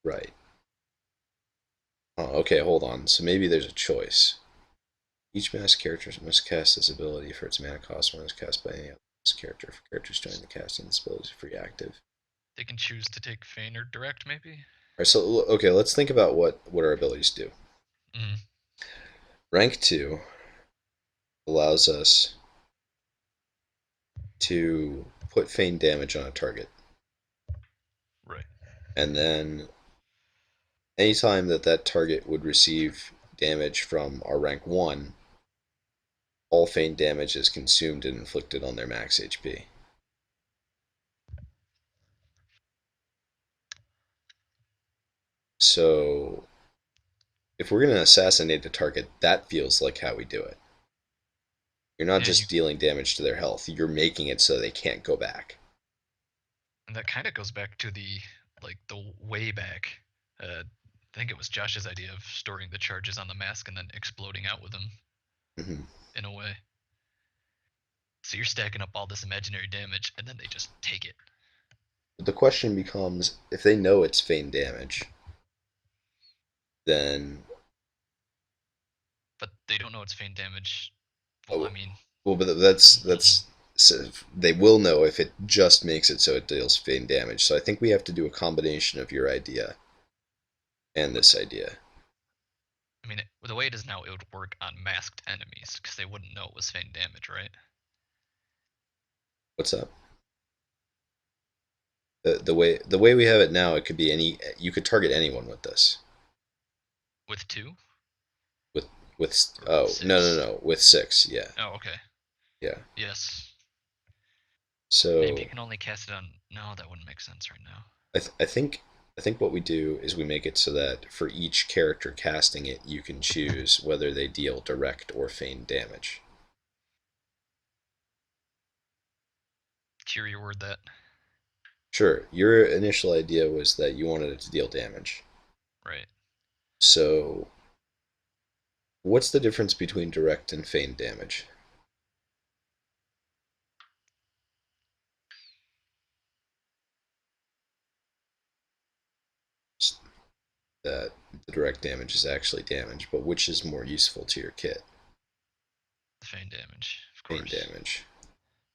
Right. Oh, okay, hold on. So maybe there's a choice. Each masked character must cast this ability for its mana cost when it's cast by any other masked character. For characters joining the casting, this ability is free active. They can choose to take feign or direct, maybe. All right, so okay, let's think about what our abilities do. Mm, Rank 2 allows us to put feign damage on a target. right. And then anytime that target would receive damage from our rank 1, all feign damage is consumed and inflicted on their max HP. So if we're going to assassinate a target, that feels like how we do it. You're not Yeah, you. just dealing damage to their health, you're making it so they can't go back. And that kind of goes back to the way back. I think it was Josh's idea of storing the charges on the mask and then exploding out with them Mm-hmm. in a way. So you're stacking up all this imaginary damage, and then they just take it. But the question becomes if they know it's feign damage, then. But they don't know it's feign damage. Well, I Oh, mean, well, but that's so they will know if it just makes it so it deals feign damage. So I think we have to do a combination of your idea and this idea. I mean, the way it is now, it would work on masked enemies because they wouldn't know it was feign damage, right? What's up? The way we have it now, it could be any. You could target anyone with this. With two With with or with oh no no six? no with 6, yeah, Oh, okay. yeah. Yes. Maybe you So can only cast it on. No, that wouldn't make sense right now. I think what we do is we make it so that for each character casting it, you can choose whether they deal direct or feign damage. Cheery word that. Sure, your initial idea was that you wanted it to deal damage. Right. So what's the difference between direct and feign damage? That the direct damage is actually damage, but which is more useful to your kit? The feign damage, of Feign course. damage.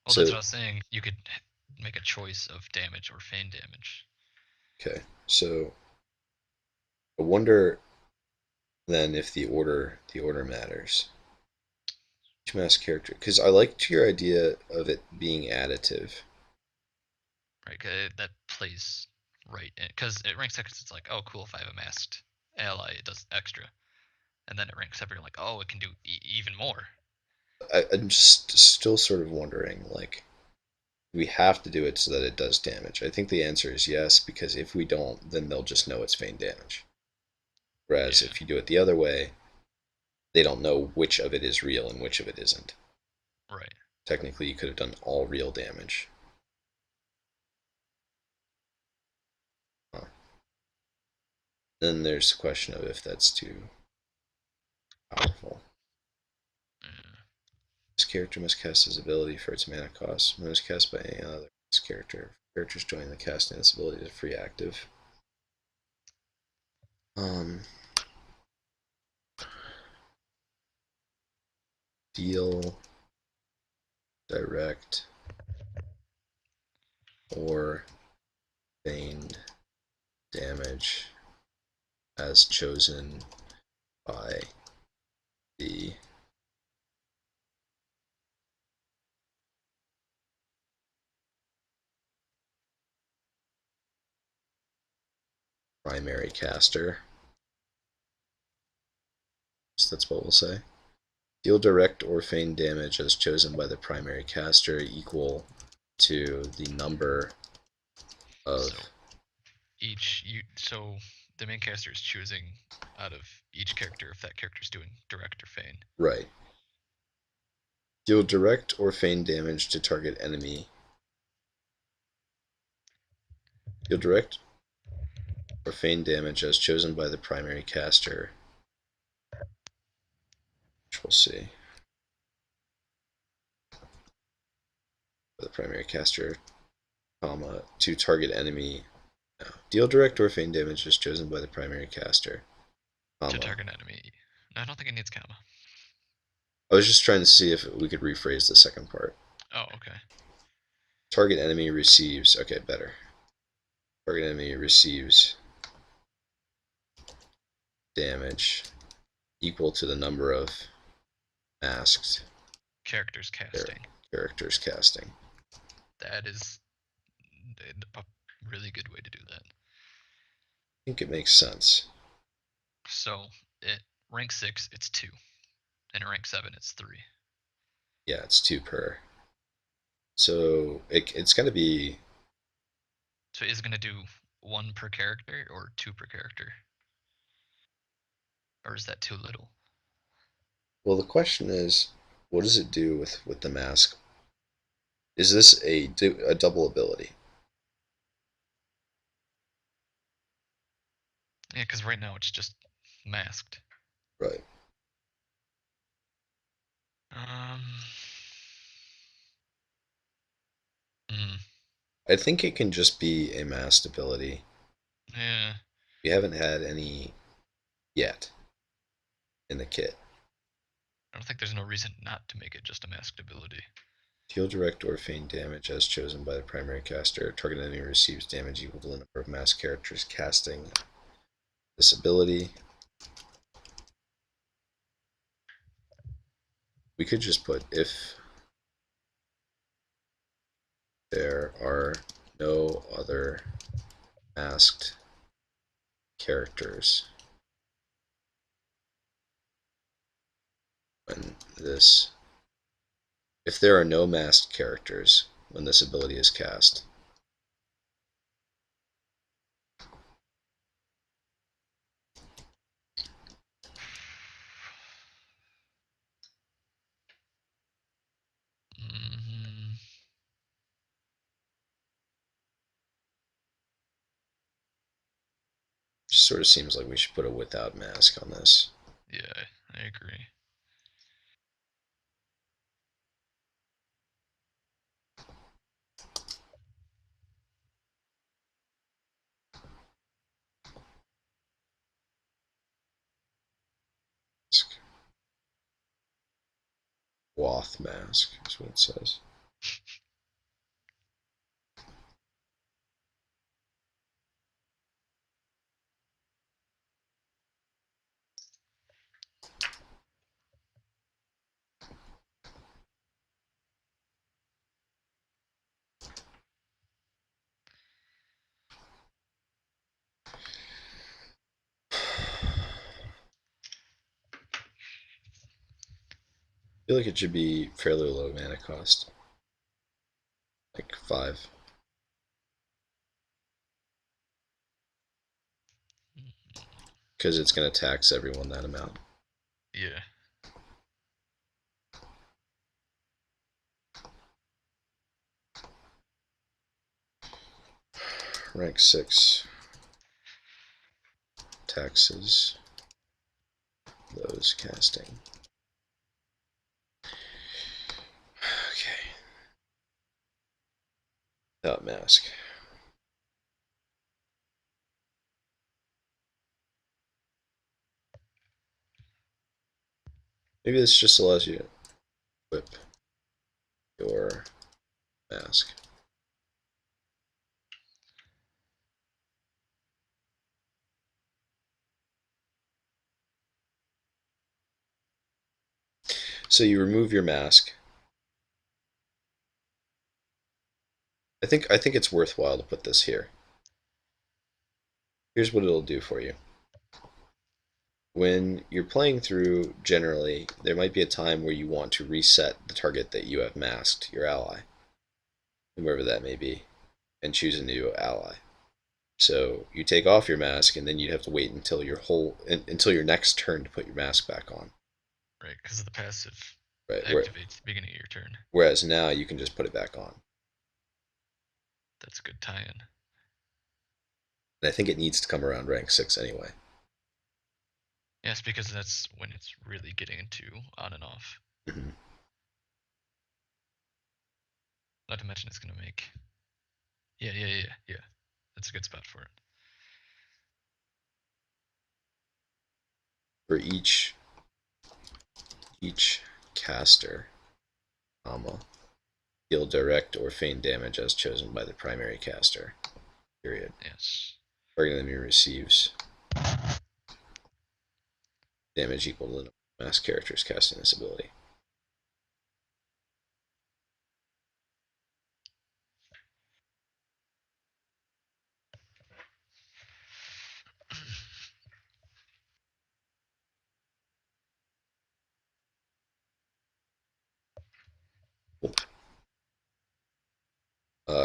Well, that's So what I was saying. You could make a choice of damage or feign damage. okay, so I wonder then if the order matters. Each mass character, because I liked your idea of it being additive. Right? That plays right in. Because at rank seconds, it's like, oh, cool, if I have a masked ally, it does extra. And then at rank 7, you're like, oh, it can do even more. I'm just still sort of wondering, like, we have to do it so that it does damage. I think the answer is yes, because if we don't, then they'll just know it's feign damage. Whereas Yeah. if you do it the other way, they don't know which of it is real and which of it isn't. Right. Technically, you could have done all real damage. Huh. Then there's the question of if that's too powerful. Yeah. This character must cast his ability for its mana cost. When it is cast by any other character, characters joining the casting this ability is free active. Um, deal direct or feigned damage as chosen by the primary caster. So that's what we'll say. Deal direct or feigned damage as chosen by the primary caster equal to the number of. So so the main caster is choosing out of each character if that character is doing direct or feign. Right. Deal direct or feigned damage to target enemy. Deal direct or feigned damage as chosen by the primary caster, which we'll see. By the primary caster, comma, to target enemy No. Deal direct or feign damage is chosen by the primary caster, To comma. target enemy. No, I don't think it needs comma. I was just trying to see if we could rephrase the second part. Oh, okay. Target enemy receives. Okay, better. Target enemy receives damage equal to the number of masked Characters casting. characters casting. That is a really good way to do that. I think it makes sense. So, at rank 6, it's 2. And at rank 7, it's 3. Yeah, it's two per. So it's going to be. So is it going to do 1 per character or 2 per character? Or is that too little? Well, the question is, what does it do with the mask? Is this a double ability? Yeah, because right now it's just masked. Right. Um. Mm, I think it can just be a masked ability. yeah. We haven't had any yet in the kit. I don't think there's no reason not to make it just a masked ability. Deal direct or feign damage as chosen by the primary caster. Target enemy receives damage equal to the number of masked characters casting this ability. We could just put if there are no other masked characters when this. If there are no masked characters when this ability is cast, Mm, just sort of seems like we should put a without mask on this. yeah, I agree. Wath mask is what it says. I feel like it should be fairly low mana cost, like 5. Because it's going to tax everyone that amount. Yeah. Rank 6 taxes those casting. Okay. Without mask. Maybe this just allows you to equip your mask. So you remove your mask. I think it's worthwhile to put this here. Here's what it'll do for you. When you're playing through, generally, there might be a time where you want to reset the target that you have masked, your ally, whoever that may be, and choose a new ally. So you take off your mask, and then you'd have to wait until your next turn to put your mask back on. Right, because the passive Right. activates the beginning of your turn. Whereas now you can just put it back on. That's a good tie-in. And I think it needs to come around rank 6 anyway. Yes, because that's when it's really getting into on and off. Mm-hmm. Not to mention it's gonna make. Yeah. That's a good spot for it. For each caster, comma, deal direct or feign damage as chosen by the primary caster. Period. Yes. Target enemy receives damage equal to the masked characters casting this ability.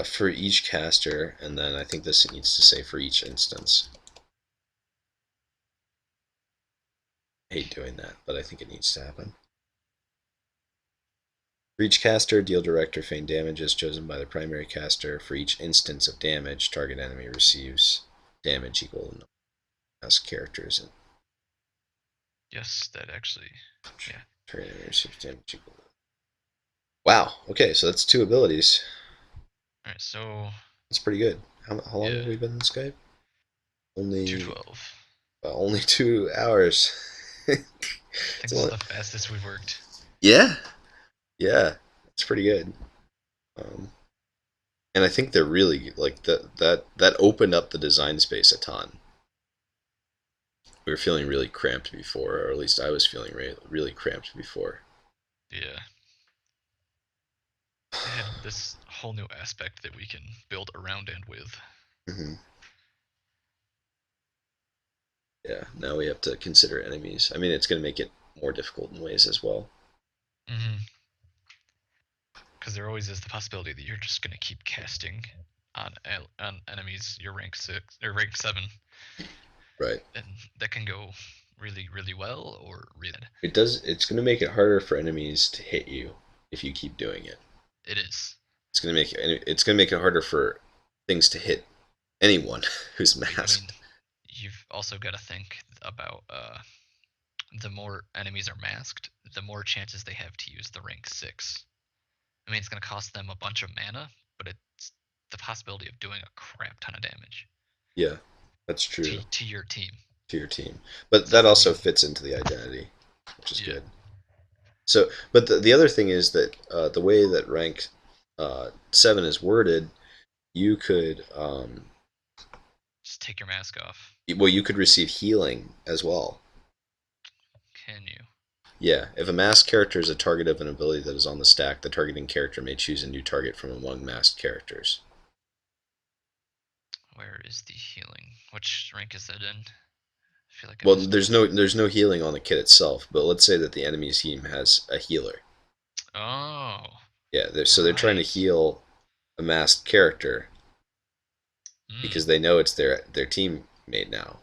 For each caster, and then I think this needs to say for each instance. I hate doing that, but I think it needs to happen. For each caster, deal direct or feign damage as chosen by the primary caster. For each instance of damage, target enemy receives damage equal to as characters. And Yes, that actually. Yeah. target enemy receives damage equal to. Wow. Okay, so that's two abilities. All right. So That's pretty good. How long yeah, have we been in Skype? Only 212. only 2 hours. I think It's this is only, the fastest we've worked. yeah, yeah, it's pretty good. Um, and I think they're really like that opened up the design space a ton. We were feeling really cramped before, or at least I was feeling really cramped before. Yeah. And this whole new aspect that we can build around and with. Hmm. Yeah, now we have to consider enemies. I mean, it's going to make it more difficult in ways as well. Mm-hmm. Because there always is the possibility that you're just gonna keep casting on enemies your rank 6 or rank 7, Right. and that can go really well or really bad. It does. It's going to make it harder for enemies to hit you if you keep doing it. It is. It's going to make it harder for things to hit anyone who's Right. I mean, masked. you've also got to think about the more enemies are masked, the more chances they have to use the rank 6. I mean, it's going to cost them a bunch of mana, but it's the possibility of doing a crap ton of damage Yeah, that's true. to your team. To your team, but So that I also mean, fits into the identity, which is yeah, good. So, but the other thing is that the way that rank 7 is worded, you could just take your mask off. well, you could receive healing as well. Can you? Yeah, if a masked character is a target of an ability that is on the stack, the targeting character may choose a new target from among masked characters. Where is the healing? Which rank is that in? I feel like I Well, missed it. there's no healing on the kit itself, but let's say that the enemy team has a healer. Oh, Yeah, so they're trying to right. heal a masked character Mm, because they know it's their teammate now.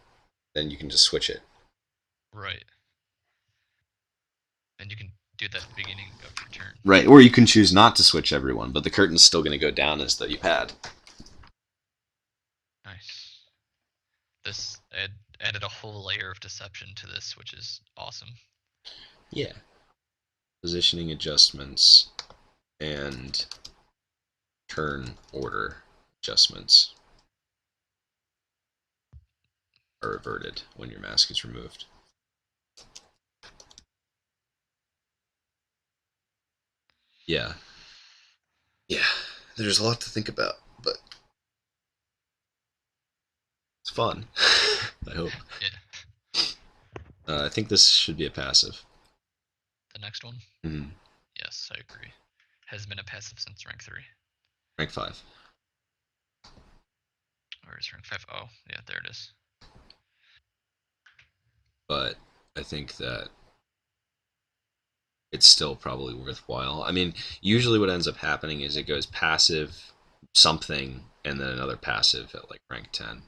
Then you can just switch it. right. And you can do that at the beginning of your turn. Right, or you can choose not to switch everyone, but the curtain's still going to go down as though you had. Nice. This added a whole layer of deception to this, which is awesome. Yeah. Positioning adjustments and turn order adjustments are reverted when your mask is removed. Yeah. Yeah. There's a lot to think about, but it's fun. I hope. Yeah. I think this should be a passive. The next one? Mm-hmm. Yes, I agree. Has been a passive since rank 3. Rank 5. Or is rank 5? Oh, yeah, there it is. But I think that it's still probably worthwhile. I mean, usually what ends up happening is it goes passive something and then another passive at like rank 10.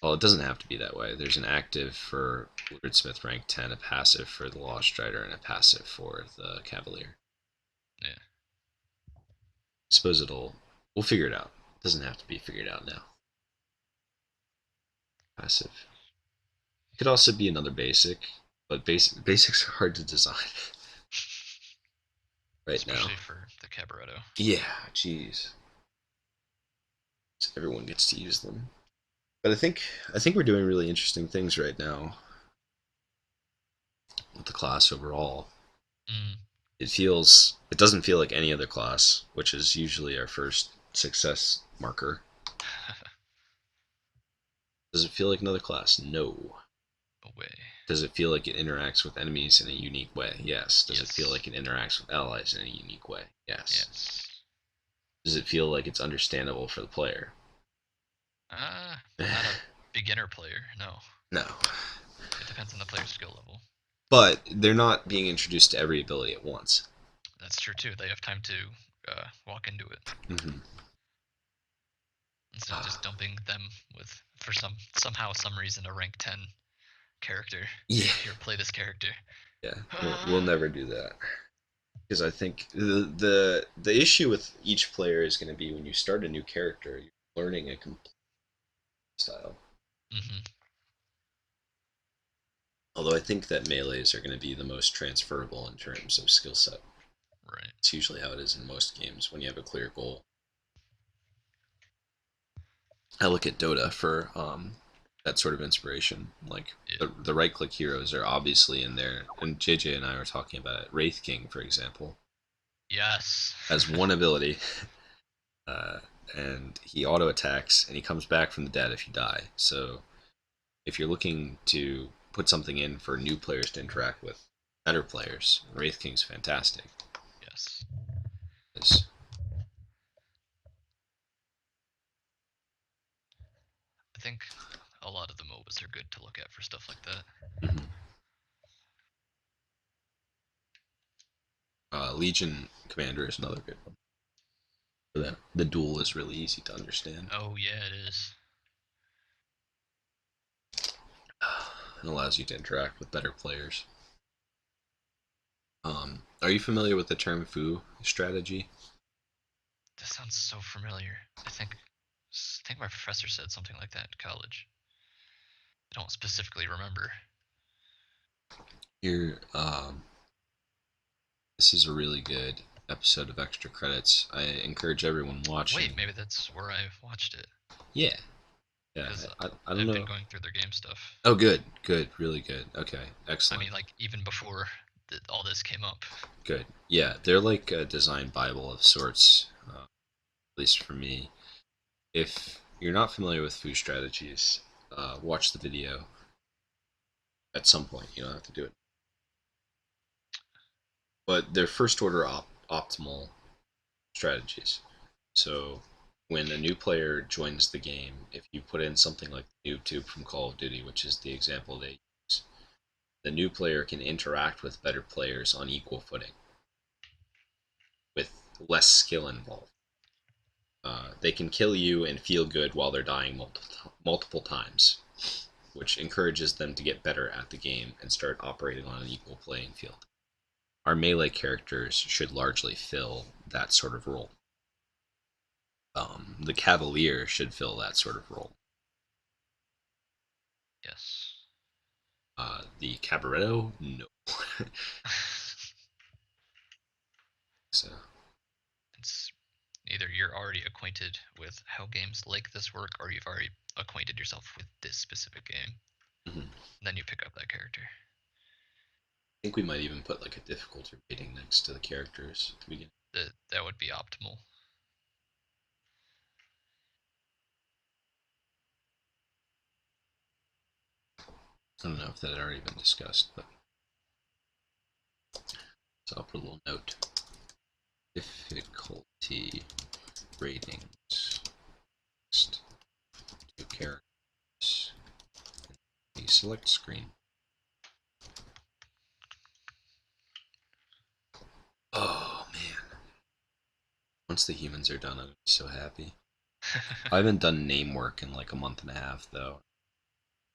Well, it doesn't have to be that way. There's an active for Wordsmith rank 10, a passive for the Lost Strider, and a passive for the Cavalier. Yeah. I suppose we'll figure it out. It doesn't have to be figured out now. Passive. It could also be another basic, but basics are hard to design right now. Especially for the Cabaretto. Yeah, jeez. So everyone gets to use them. But I think we're doing really interesting things right now with the class overall. Mm. It doesn't feel like any other class, which is usually our first success marker. Does it feel like another class? No. Away. Does it feel like it interacts with enemies in a unique way? Yes. Does it feel Yes. like it interacts with allies in a unique way? Yes. Yes. Does it feel like it's understandable for the player? Not a beginner player. No. No. It depends on the player's skill level. But they're not being introduced to every ability at once. That's true too. They have time to walk into it Mm-hmm. instead of just dumping them with for some reason a rank 10 character. Yeah. Here, play this character. Yeah. We'll never do that. Because I think the issue with each player is going to be when you start a new character, you're learning a complete style. Hmm. Although I think that melees are going to be the most transferable in terms of skill set. Right. It's usually how it is in most games when you have a clear goal. I look at Dota for that sort of inspiration. Like Yeah. the right click heroes are obviously in there, and JJ and I were talking about it. Wraith King, for example, Yes. has one ability, uh, and he auto attacks, and he comes back from the dead if you die. So if you're looking to put something in for new players to interact with better players, Wraith King's fantastic. Yes. It's, I think a lot of the MOBAs are good to look at for stuff like that. mm-hmm. Legion Commander is another good one. The duel is really easy to understand. Oh yeah, it is. It allows you to interact with better players. Are you familiar with the term foo strategy? This sounds so familiar. I think my professor said something like that in college. I don't specifically remember. Here, this is a really good episode of Extra Credits. I encourage everyone Wait, watching. maybe that's where I watched it. Yeah, yeah. Because I don't I've been know. going through their game stuff. Oh, good, good, really good. Okay, I excellent, mean, like even before all this came up. good. Yeah, they're like a design bible of sorts. At least for me. If you're not familiar with foo strategies, watch the video at some point. You don't have to do it. But they're first order optimal strategies. So when a new player joins the game, if you put in something like the noob tube from Call of Duty, which is the example they use, the new player can interact with better players on equal footing with less skill involved. They can kill you and feel good while they're dying multiple times, which encourages them to get better at the game and start operating on an equal playing field. Our melee characters should largely fill that sort of role. The Cavalier should fill that sort of role. Yes. The Cabaretto, no. So It's either you're already acquainted with how games like this work, or you've already acquainted yourself with this specific game. mhm. Then you pick up that character. I think we might even put like a difficulty rating next to the characters at the beginning. That would be optimal. I don't know if that had already been discussed, but so I'll put a little note. Difficulty ratings next to characters in the select screen. Oh man. Once the humans are done, I'm gonna be so happy. I haven't done name work in like a month and a half though.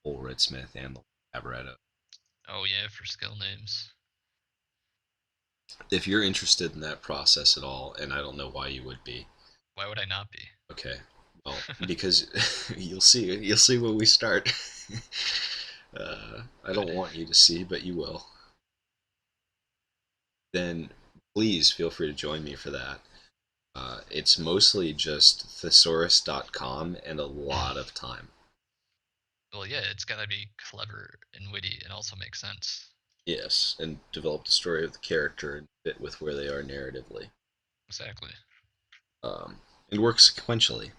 Red Smith and the Cabaretto. Oh yeah, for skill names. If you're interested in that process at all, and I don't know why you would be, Why would I not be? okay, well, because you'll see when we start. I Good. don't want you to see, but you will. Then please feel free to join me for that. It's mostly just thesaurus.com and a lot of time. Well, yeah, it's gotta be clever and witty and also make sense. Yes, and develop the story of the character and fit with where they are narratively, Exactly. um, and work sequentially,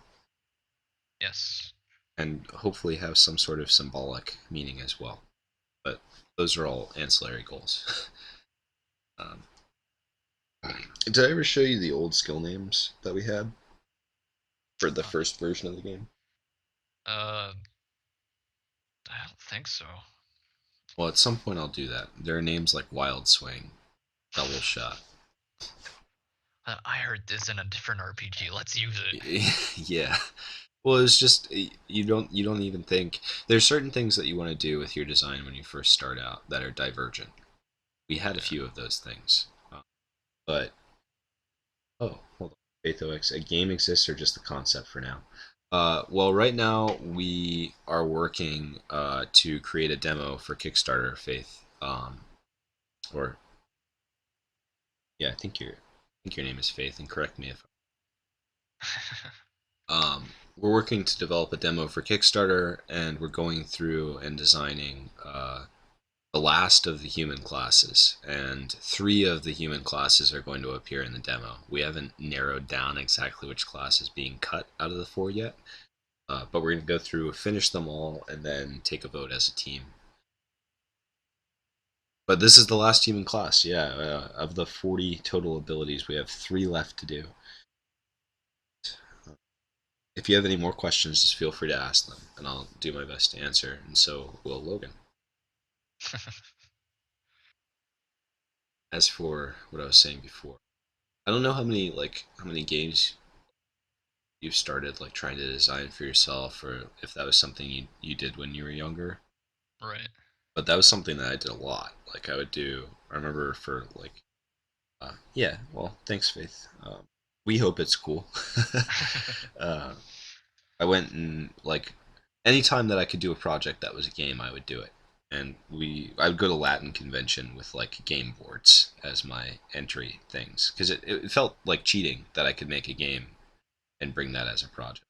Yes. and hopefully have some sort of symbolic meaning as well. But those are all ancillary goals. um, did I ever show you the old skill names that we had for the Uh, first version of the game? uh, I don't think so. Well, at some point I'll do that. There are names like Wild Swing, Double Shot. I heard this in a different RPG. Let's use it. Yeah. Well, it's just you don't even think there's certain things that you want to do with your design when you first start out that are divergent. We had a Yeah. few of those things, but oh, hold on, Faith OX, a game exists or just the concept for now? Well, right now we are working to create a demo for Kickstarter, Faith. Or yeah, I think your name is Faith, and correct me if we're working to develop a demo for Kickstarter, and we're going through and designing the last of the human classes, and three of the human classes are going to appear in the demo. We haven't narrowed down exactly which class is being cut out of the four yet, but we're going to go through, finish them all, and then take a vote as a team. But this is the last human class, yeah. Of the 40 total abilities, we have three left to do. If you have any more questions, just feel free to ask them, and I'll do my best to answer, and so will Logan. As for what I was saying before, I don't know how many games you've started like trying to design for yourself, or if that was something you did when you were younger. Right. But that was something that I did a lot. Like I would do. I remember for like, yeah. Well, thanks, Faith. We hope it's cool. uh, I went and like anytime that I could do a project that was a game, I would do it. And I would go to Latin convention with like game boards as my entry things because it felt like cheating that I could make a game and bring that as a project.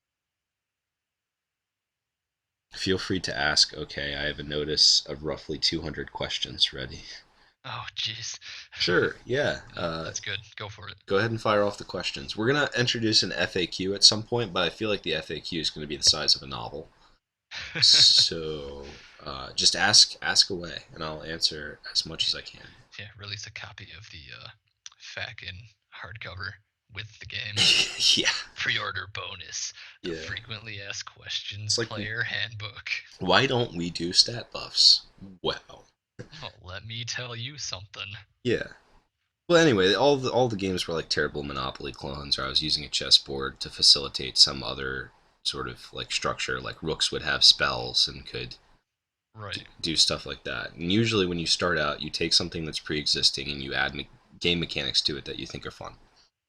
Feel free to ask. Okay, I have a notice of roughly 200 questions ready. Oh, jeez. Sure, yeah. That's good. Go for it. Go ahead and fire off the questions. We're going to introduce an FAQ at some point, but I feel like the FAQ is going to be the size of a novel. So just ask away, and I'll answer as much as I can. Yeah, release a copy of the FAQ in hardcover with the game. Yeah, Pre-order bonus: the yeah. frequently asked questions It's like, player handbook. why don't we do stat buffs? Well, Oh, let me tell you something. yeah. Well, anyway, all the games were like terrible Monopoly clones, or I was using a chessboard to facilitate some other sort of like structure. Like rooks would have spells and could Right. do stuff like that. And usually, when you start out, you take something that's pre-existing and you add game mechanics to it that you think are fun.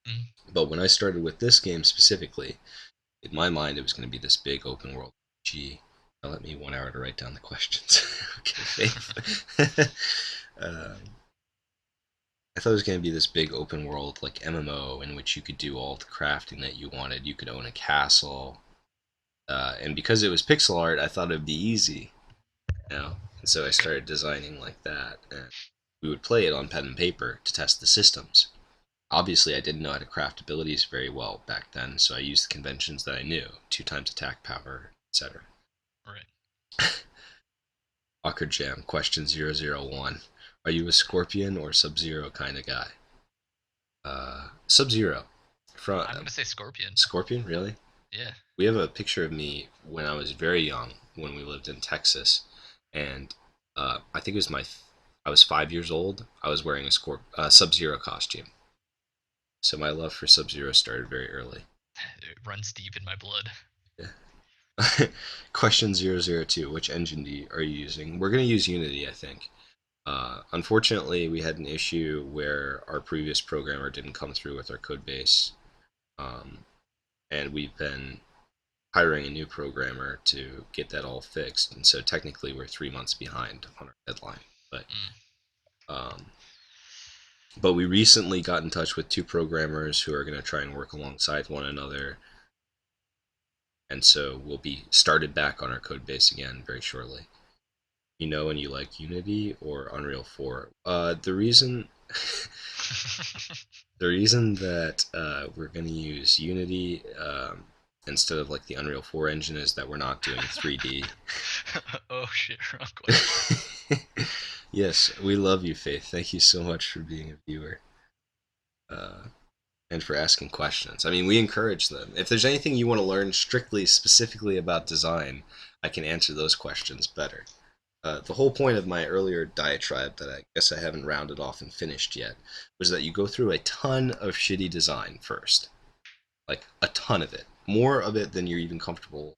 Mm. But when I started with this game specifically, in my mind, it was going to be this big open world RPG. Now let me 1 hour to write down the questions. Okay, Faith. uh, I thought it was going to be this big open world like MMO in which you could do all the crafting that you wanted. You could own a castle, and because it was pixel art, I thought it'd be easy. And so I Okay. started designing like that, and we would play it on pen and paper to test the systems. Obviously, I didn't know how to craft abilities very well back then, so I used the conventions that I knew: two times attack power, etc. Right. Awkward Jam, question 001. Are you a Scorpion or Sub Zero kind of guy? Sub Zero. From I'm gonna say Scorpion. Scorpion, really? Yeah. We have a picture of me when I was very young, when we lived in Texas, and I think it was I was 5 years old. I was wearing a Sub Zero costume, so my love for Sub Zero started very early. It runs deep in my blood. Yeah. Question 002. Which engine are you using? We're going to use Unity, I think. Unfortunately, we had an issue where our previous programmer didn't come through with our code base, um, and we've been hiring a new programmer to get that all fixed. And so technically, we're 3 months behind on our deadline. But Mm. um, But we recently got in touch with two programmers who are going to try and work alongside one another, and so we'll be started back on our code base again very shortly. You know, and you like Unity or Unreal 4. The reason the reason that we're going to use Unity instead of like the Unreal 4 engine is that we're not doing 3D. Oh shit, wrong question. Yes, we love you, Faith. Thank you so much for being a viewer uh, and for asking questions. I mean, we encourage them. If there's anything you want to learn strictly, specifically about design, I can answer those questions better. The whole point of my earlier diatribe that I guess I haven't rounded off and finished yet was that you go through a ton of shitty design first. Like, a ton of it. More of it than you're even comfortable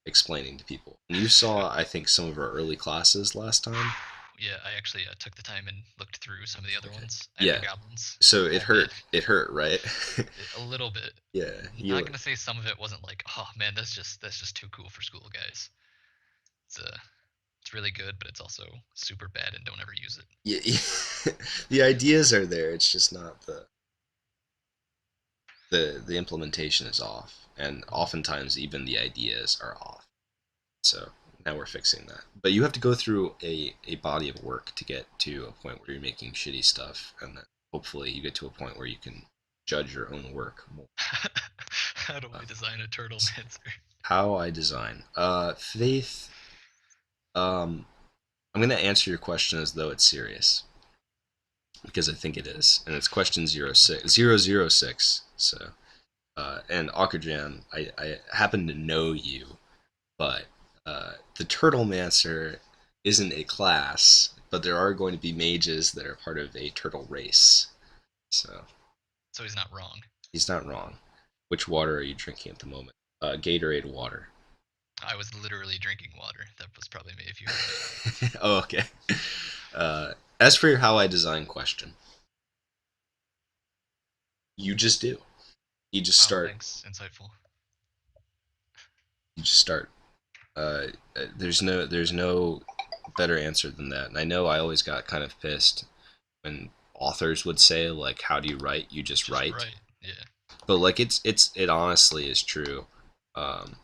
explaining to people. And you saw, I think, some of our early classes last time. Yeah, I actually took the time and looked through some of the other Okay. ones. Ender Yeah. Goblins, So it oh man, hurt. It hurt, right? a little bit. Yeah. Not You. gonna say some of it wasn't like, oh man, that's just too cool for school, guys. It's it's really good, but it's also super bad and don't ever use it. Yeah. The ideas are there. It's just not the implementation is off, and oftentimes even the ideas are off. So now we're fixing that. But you have to go through a body of work to get to a point where you're making shitty stuff, and then hopefully you get to a point where you can judge your own work more. How do Uh, I design a turtle mancer? how I design. Faith, I'm going to answer your question as though it's serious, because I think it is. And it's question 006. So, and Akajan, I happen to know you, but the Turtle Mancer isn't a class, but there are going to be mages that are part of a turtle race. So So he's not wrong. he's not wrong. Which water are you drinking at the moment? Gatorade water. I was literally drinking water. That was probably me if you heard it. Oh, okay. As for your how I design question, you just do. You just Wow, start. thanks. Insightful. You just start. There's no better answer than that. And I know I always got kind of pissed when authors would say like, "How do you write? You just Just write." right. Yeah. But like it honestly is true. Um,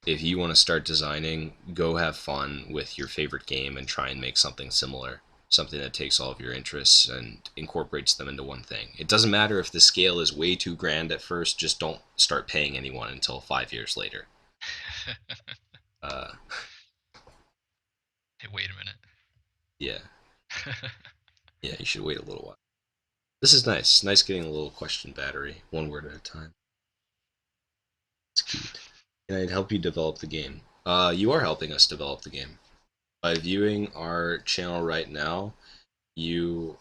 if you want to start designing, go have fun with your favorite game and try and make something similar, something that takes all of your interests and incorporates them into one thing. It doesn't matter if the scale is way too grand at first, just don't start paying anyone until 5 years later. Uh, Hey, wait a minute. yeah, yeah, you should wait a little while. This is nice. Nice getting a little question battery, one word at a time. It's cute. Can I help you develop the game? You are helping us develop the game. By viewing our channel right now, you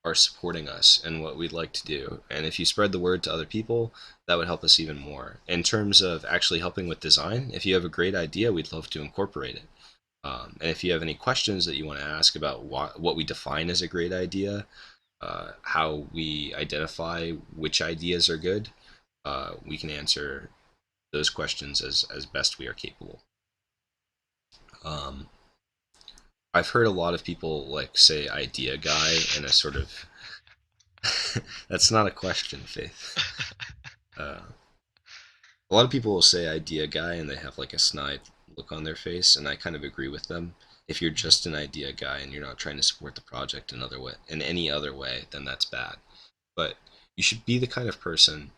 are supporting us and what we'd like to do. And if you spread the word to other people, that would help us even more. In terms of actually helping with design, if you have a great idea, we'd love to incorporate it. And if you have any questions that you want to ask about what we define as a great idea, how we identify which ideas are good, we can answer those questions as best we are capable. Um, I've heard a lot of people like say idea guy in a sort of that's not a question, Faith. Uh, a lot of people will say idea guy and they have like a snide look on their face, and I kind of agree with them. If you're Mhm. just an idea guy and you're not trying to support the project in any other way, then that's bad. But you should be the kind of person,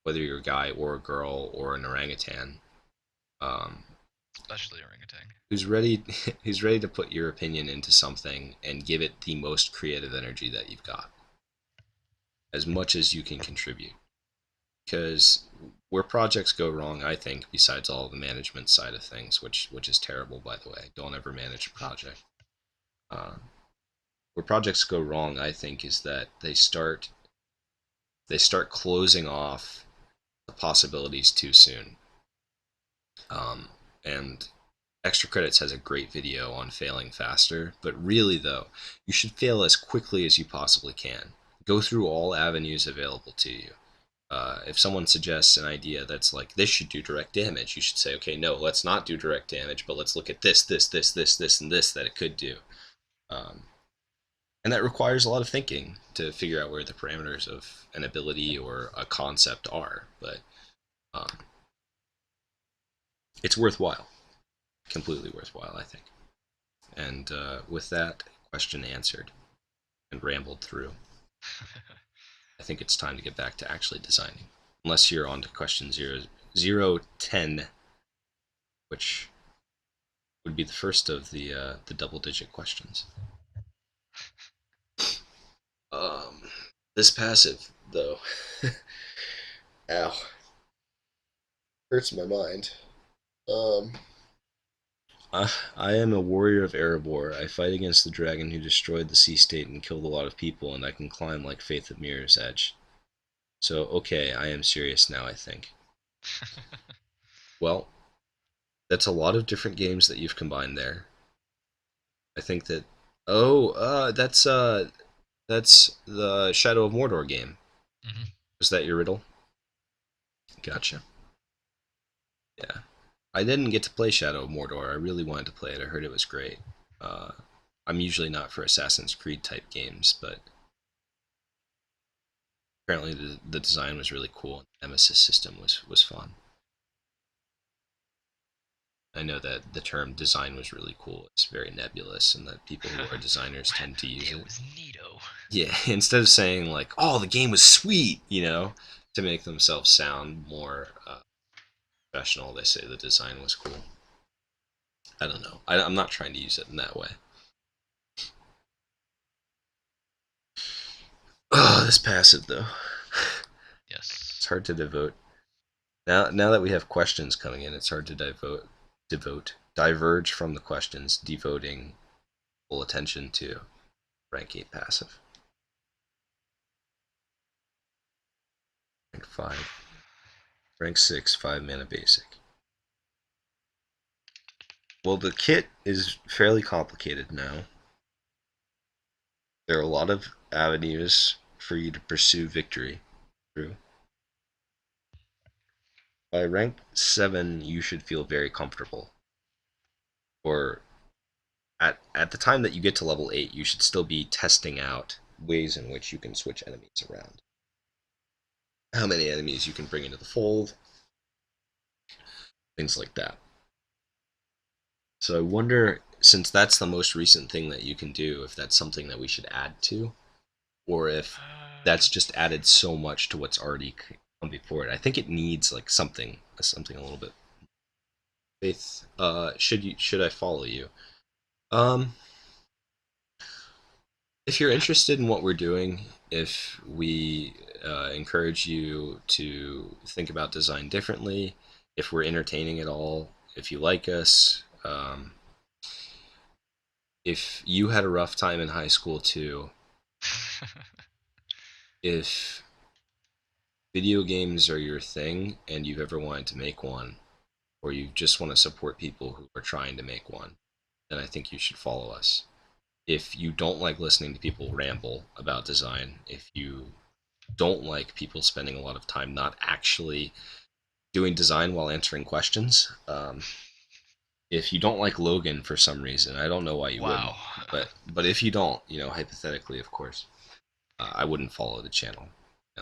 whether you're a guy or a girl or an orangutan, um, Especially orangutan. who's ready who's ready to put your opinion into something and give it the most creative energy that you've got, as much as you can contribute. Because where projects go wrong, I think, besides all the management side of things, which is terrible, by the way, don't ever manage a project. Uh, where projects go wrong, I think, is that they start closing off the possibilities too soon. Um, and Extra Credits has a great video on failing faster, but really though, you should fail as quickly as you possibly can. Go through all avenues available to you. If someone suggests an idea that's like this should do direct damage, you should say, okay, no, let's not do direct damage, but let's look at this, and this that it could do. Um, And that requires a lot of thinking to figure out where the parameters of an ability or a concept are. But um, it's worthwhile, completely worthwhile, I think. And with that question answered and rambled through, I think it's time to get back to actually designing. Unless you're on to question 10, which would be the first of the double digit questions. Um, this passive though, ow, hurts my mind. Um, I am a warrior of Erebor. I fight against the dragon who destroyed the sea state and killed a lot of people, and I can climb like Faith of Mirror's Edge. So, okay, I am serious now, I think. Well, that's a lot of different games that you've combined there. I think that. Oh, that's the Shadow of Mordor game. Hmm. Was that your riddle? Gotcha. Yeah. I didn't get to play Shadow of Mordor. I really wanted to play it. I heard it was great. Uh, I'm usually not for Assassin's Creed type games, but apparently the design was really cool. And the Nemesis system was fun. I know that the term design was really cool. It's very nebulous, and that people who are designers tend to use It it. was neato. Yeah, instead of saying like, "Oh, the game was sweet," to make themselves sound more professional, they say the design was cool. I don't know. I'm not trying to use it in that way. Oh, this passive though. Yes. It's hard to devote. Now that we have questions coming in, it's hard to diverge from the questions, devoting full attention to rank 8 passive. Rank 5. Rank 6, 5 mana basic. Well, the kit is fairly complicated now. There are a lot of avenues for you to pursue victory through. By rank 7, you should feel very comfortable. Or at the time that you get to level 8, you should still be testing out ways in which you can switch enemies around. How many enemies you can bring into the fold, things like that. So I wonder, since that's the most recent thing that you can do, if that's something that we should add to, or if Uh, that's just added so much to what's already come before it. I think it needs like something a little bit. Faith, should I follow you? Um, if you're interested in what we're doing, if we encourage you to think about design differently, if we're entertaining at all, if you like us, if you had a rough time in high school too, if video games are your thing and you've ever wanted to make one, or you just want to support people who are trying to make one, then I think you should follow us. If you don't like listening to people ramble about design, if you don't like people spending a lot of time not actually doing design while answering questions, if you don't like Logan for some reason, I don't know why you wouldn't, wow. but if you don't, hypothetically, of course, I wouldn't follow the channel.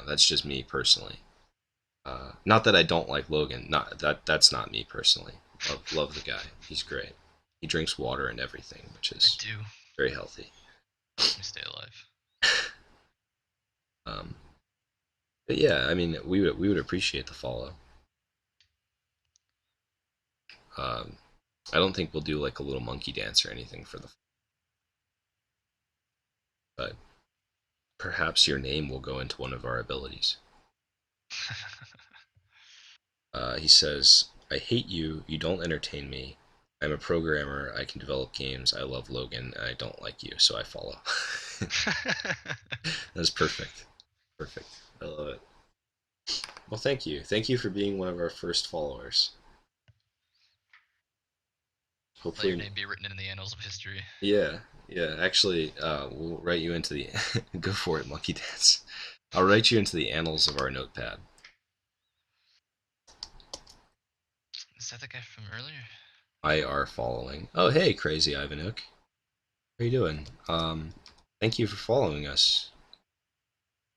That's just me personally. Not that I don't like Logan. Not that that's not me personally. Love the guy. He's great. He drinks water and everything, which I is do. very healthy. Helps me stay alive. Um, but yeah, I mean, we would appreciate the follow. Um, I don't think we'll do like a little monkey dance or anything for the, but perhaps your name will go into one of our abilities. He says, "I hate you. You don't entertain me. I'm a programmer. I can develop games. I love Logan. And I don't like you, so I follow." That's perfect. Perfect. I love it. Well, thank you. Thank you for being one of our first followers. Let your Hopefully, name be written in the annals of history. yeah, yeah. Actually, we'll write you into the go for it, monkey dance. I'll write you into the annals of our notepad. Is that the guy from earlier? I are following. Oh, hey, crazy Ivanuk. How you doing? Thank you for following us.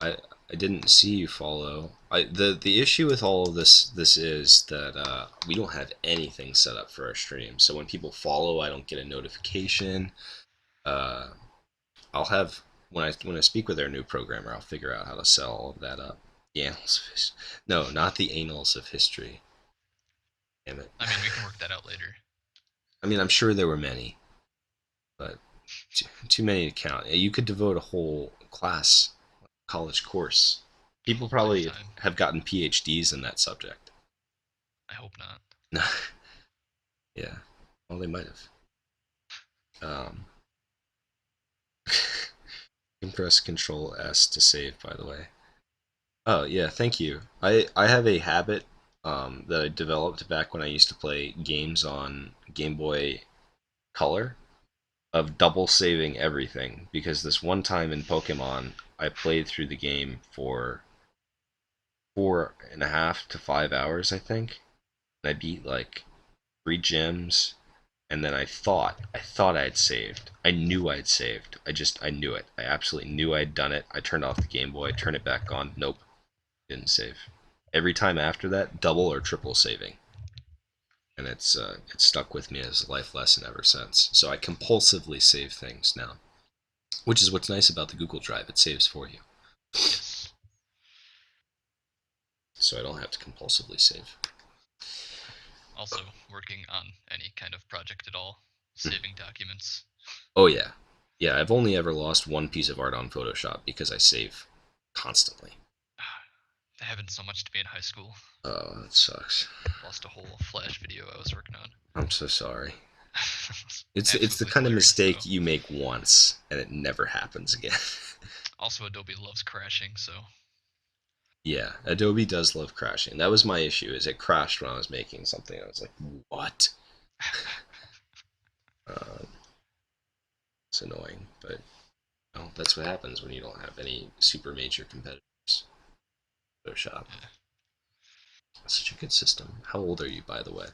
I didn't see you follow. The issue with all of this is that we don't have anything set up for our stream. So when people follow, I don't get a notification. Uh, I'll have when I speak with our new programmer, I'll figure out how to set all of that up. The annals of history. No, not the annals of history. Damn it. I mean, we can work that out later. I mean, I'm sure there were many, but too many to count. You could devote a whole class, college course. A People whole probably lifetime. have gotten PhDs in that subject. I hope not. Yeah, well, they might have. Um, you can press Control S to save, by the way. Oh yeah, thank you. I have a habit that I developed back when I used to play games on Game Boy Color of double saving everything because this one time in Pokemon I played through the game for 4.5 to 5 hours, I think. And I beat like 3 gyms, and then I thought I had saved. I knew I'd saved. I knew it. I absolutely knew I'd done it. I turned off the Game Boy, turned it back on. Nope, didn't save. Every time after that, double or triple saving, and it's stuck with me as a life lesson ever since. So I compulsively save things now, which is what's nice about the Google Drive. It saves for you, Yes. so I don't have to compulsively save. Also, working on any kind of project at all, saving documents. Oh yeah, yeah. I've only ever lost one piece of art on Photoshop because I save constantly. That happened so much to me in high school. Oh, that sucks. Lost a whole Flash video I was working on. I'm so sorry. It It's the absolutely kind of hilarious mistake though. you make once and it never happens again. Also, Adobe loves crashing, so Yeah, Adobe does love crashing. That was my issue. Is it crashed when I was making something? I was like, what? Uh, it's annoying, but well, that's what happens when you don't have any super major competitors. Photoshop, yeah. such a good system. How old are you, by the way?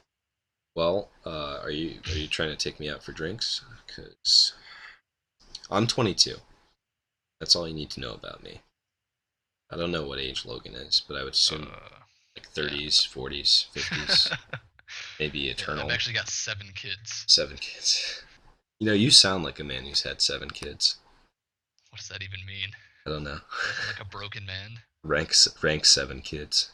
Well, are you trying to take me out for drinks? Cause I'm 22. That's all you need to know about me. I don't know what age Logan is, but I would assume Uh, like yeah. 30s, 40s, 50s, maybe Yeah, I've eternal. actually got 7 kids. 7 kids. You know, you sound like a man who's had 7 kids. What does that even mean? I don't know. Do I sound like a broken man? Rank 7 kids.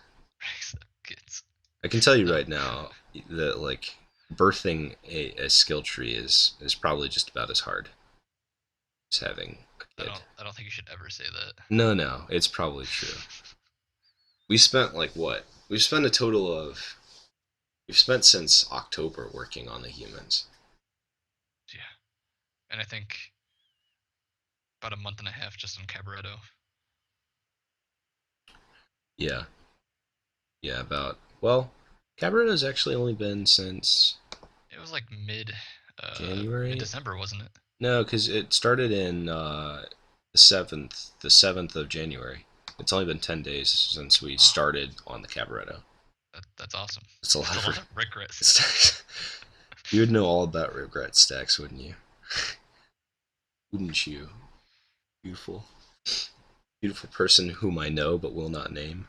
7 kids. I can tell you No. right now that like birthing a skill tree is probably just about as hard as having a I kid. don't I don't think you should ever say that. No, no, it's probably true. We spent like what? We've spent a total of we've spent since October working on the humans. Yeah. And I think about a month and a half just on Cabaretto. Yeah, yeah. About well, Cabaretto's actually only been since It was like mid January. December, wasn't it? No, because it started in the seventh of January. It's only been 10 days since we Oh, started on the Cabaretto. that's awesome. It's a lot That's a of lot of regret stacks. stacks. You would know all about regret stacks, wouldn't you? Wouldn't you? Beautiful, beautiful person whom I know but will not name.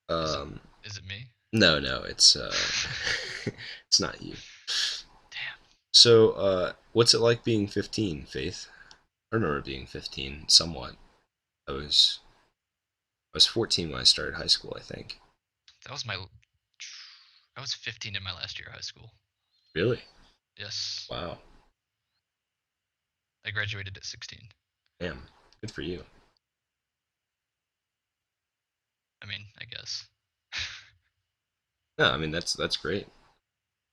Is it Um, is it me? no, no, it's it's not you. Damn. So, what's it like being 15, Faith? I remember being 15 somewhat. I was I was 14 when I started high school, I think. That was my I was 15 in my last year of high school. Really? Yes. Wow. I graduated at 16. Damn. Good for you. I mean, I guess. No, I mean that's great.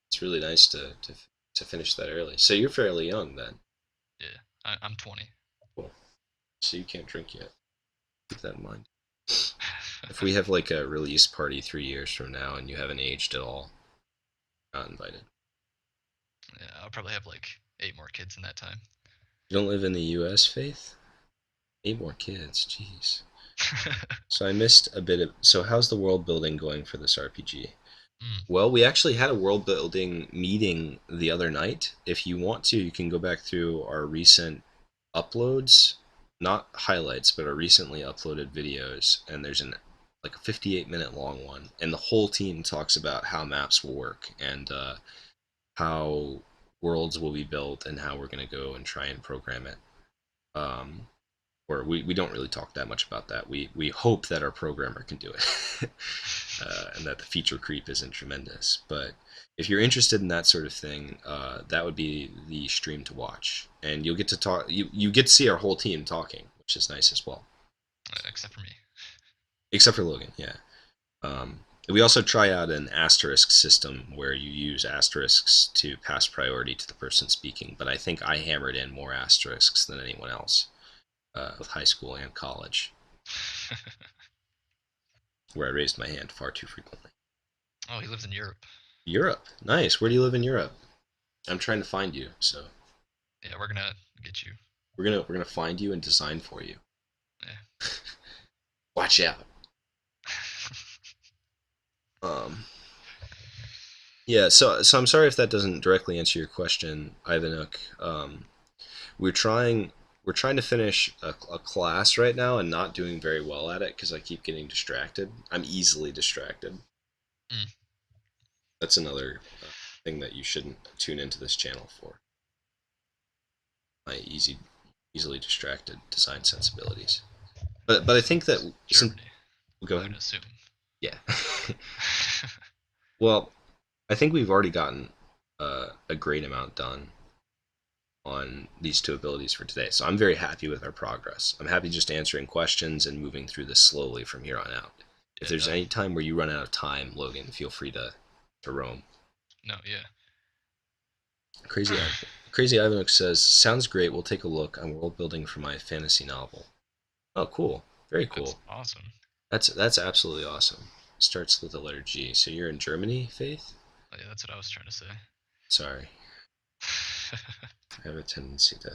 It's really nice to finish that early. So you're fairly young then. Yeah. I'm 20. Cool. So you can't drink yet. Keep that in mind. If we have like a release party 3 years from now and you haven't aged at all, not invited. Yeah, I'll probably have like 8 more kids in that time. You don't live in the U.S., Faith? 8 more kids. Jeez. So I missed a bit of. So how's the world building going for this RPG? Mm. Well, we actually had a world building meeting the other night. If you want to, you can go back through our recent uploads, not highlights, but are recently uploaded videos, and there's an like a 58-minute long one, and the whole team talks about how maps will work and how worlds will be built and how we're going to go and try and program it. Um, or we don't really talk that much about that. We hope that our programmer can do it, and that the feature creep isn't tremendous. But if you're interested in that sort of thing, that would be the stream to watch, and you'll get to talk. You get to see our whole team talking, which is nice as well, except for me. except for Logan. Yeah. We also try out an asterisk system where you use asterisks to pass priority to the person speaking, but I think I hammered in more asterisks than anyone else with high school and college, where I raised my hand far too frequently. Oh, he lives in Europe. Europe, nice. Where do you live in Europe? I'm trying to find you, so Yeah, we're gonna get you. we're gonna find you and design for you. Yeah. Watch out. Um, yeah, so I'm sorry if that doesn't directly answer your question, Ivanuk. We're trying we're trying to finish a class right now and not doing very well at it because I keep getting distracted. I'm easily distracted. Mm. That's another thing that you shouldn't tune into this channel for. My easily distracted design sensibilities. But I think It's that since Germany. go I would ahead. assume. Yeah. Well, I think we've already gotten a great amount done on these two abilities for today. So I'm very happy with our progress. I'm happy just answering questions and moving through this slowly from here on out. If Yeah, there's no, any time where you run out of time, Logan, feel free to roam. no, yeah. Crazy Crazy Ivanuk says, "Sounds great. We'll take a look. I'm world building for my fantasy novel." Oh, cool. Very That's cool. awesome. That's absolutely awesome. Starts with the letter G. So you're in Germany, Faith? Oh, yeah, that's what I was trying to say. Sorry. I have a tendency to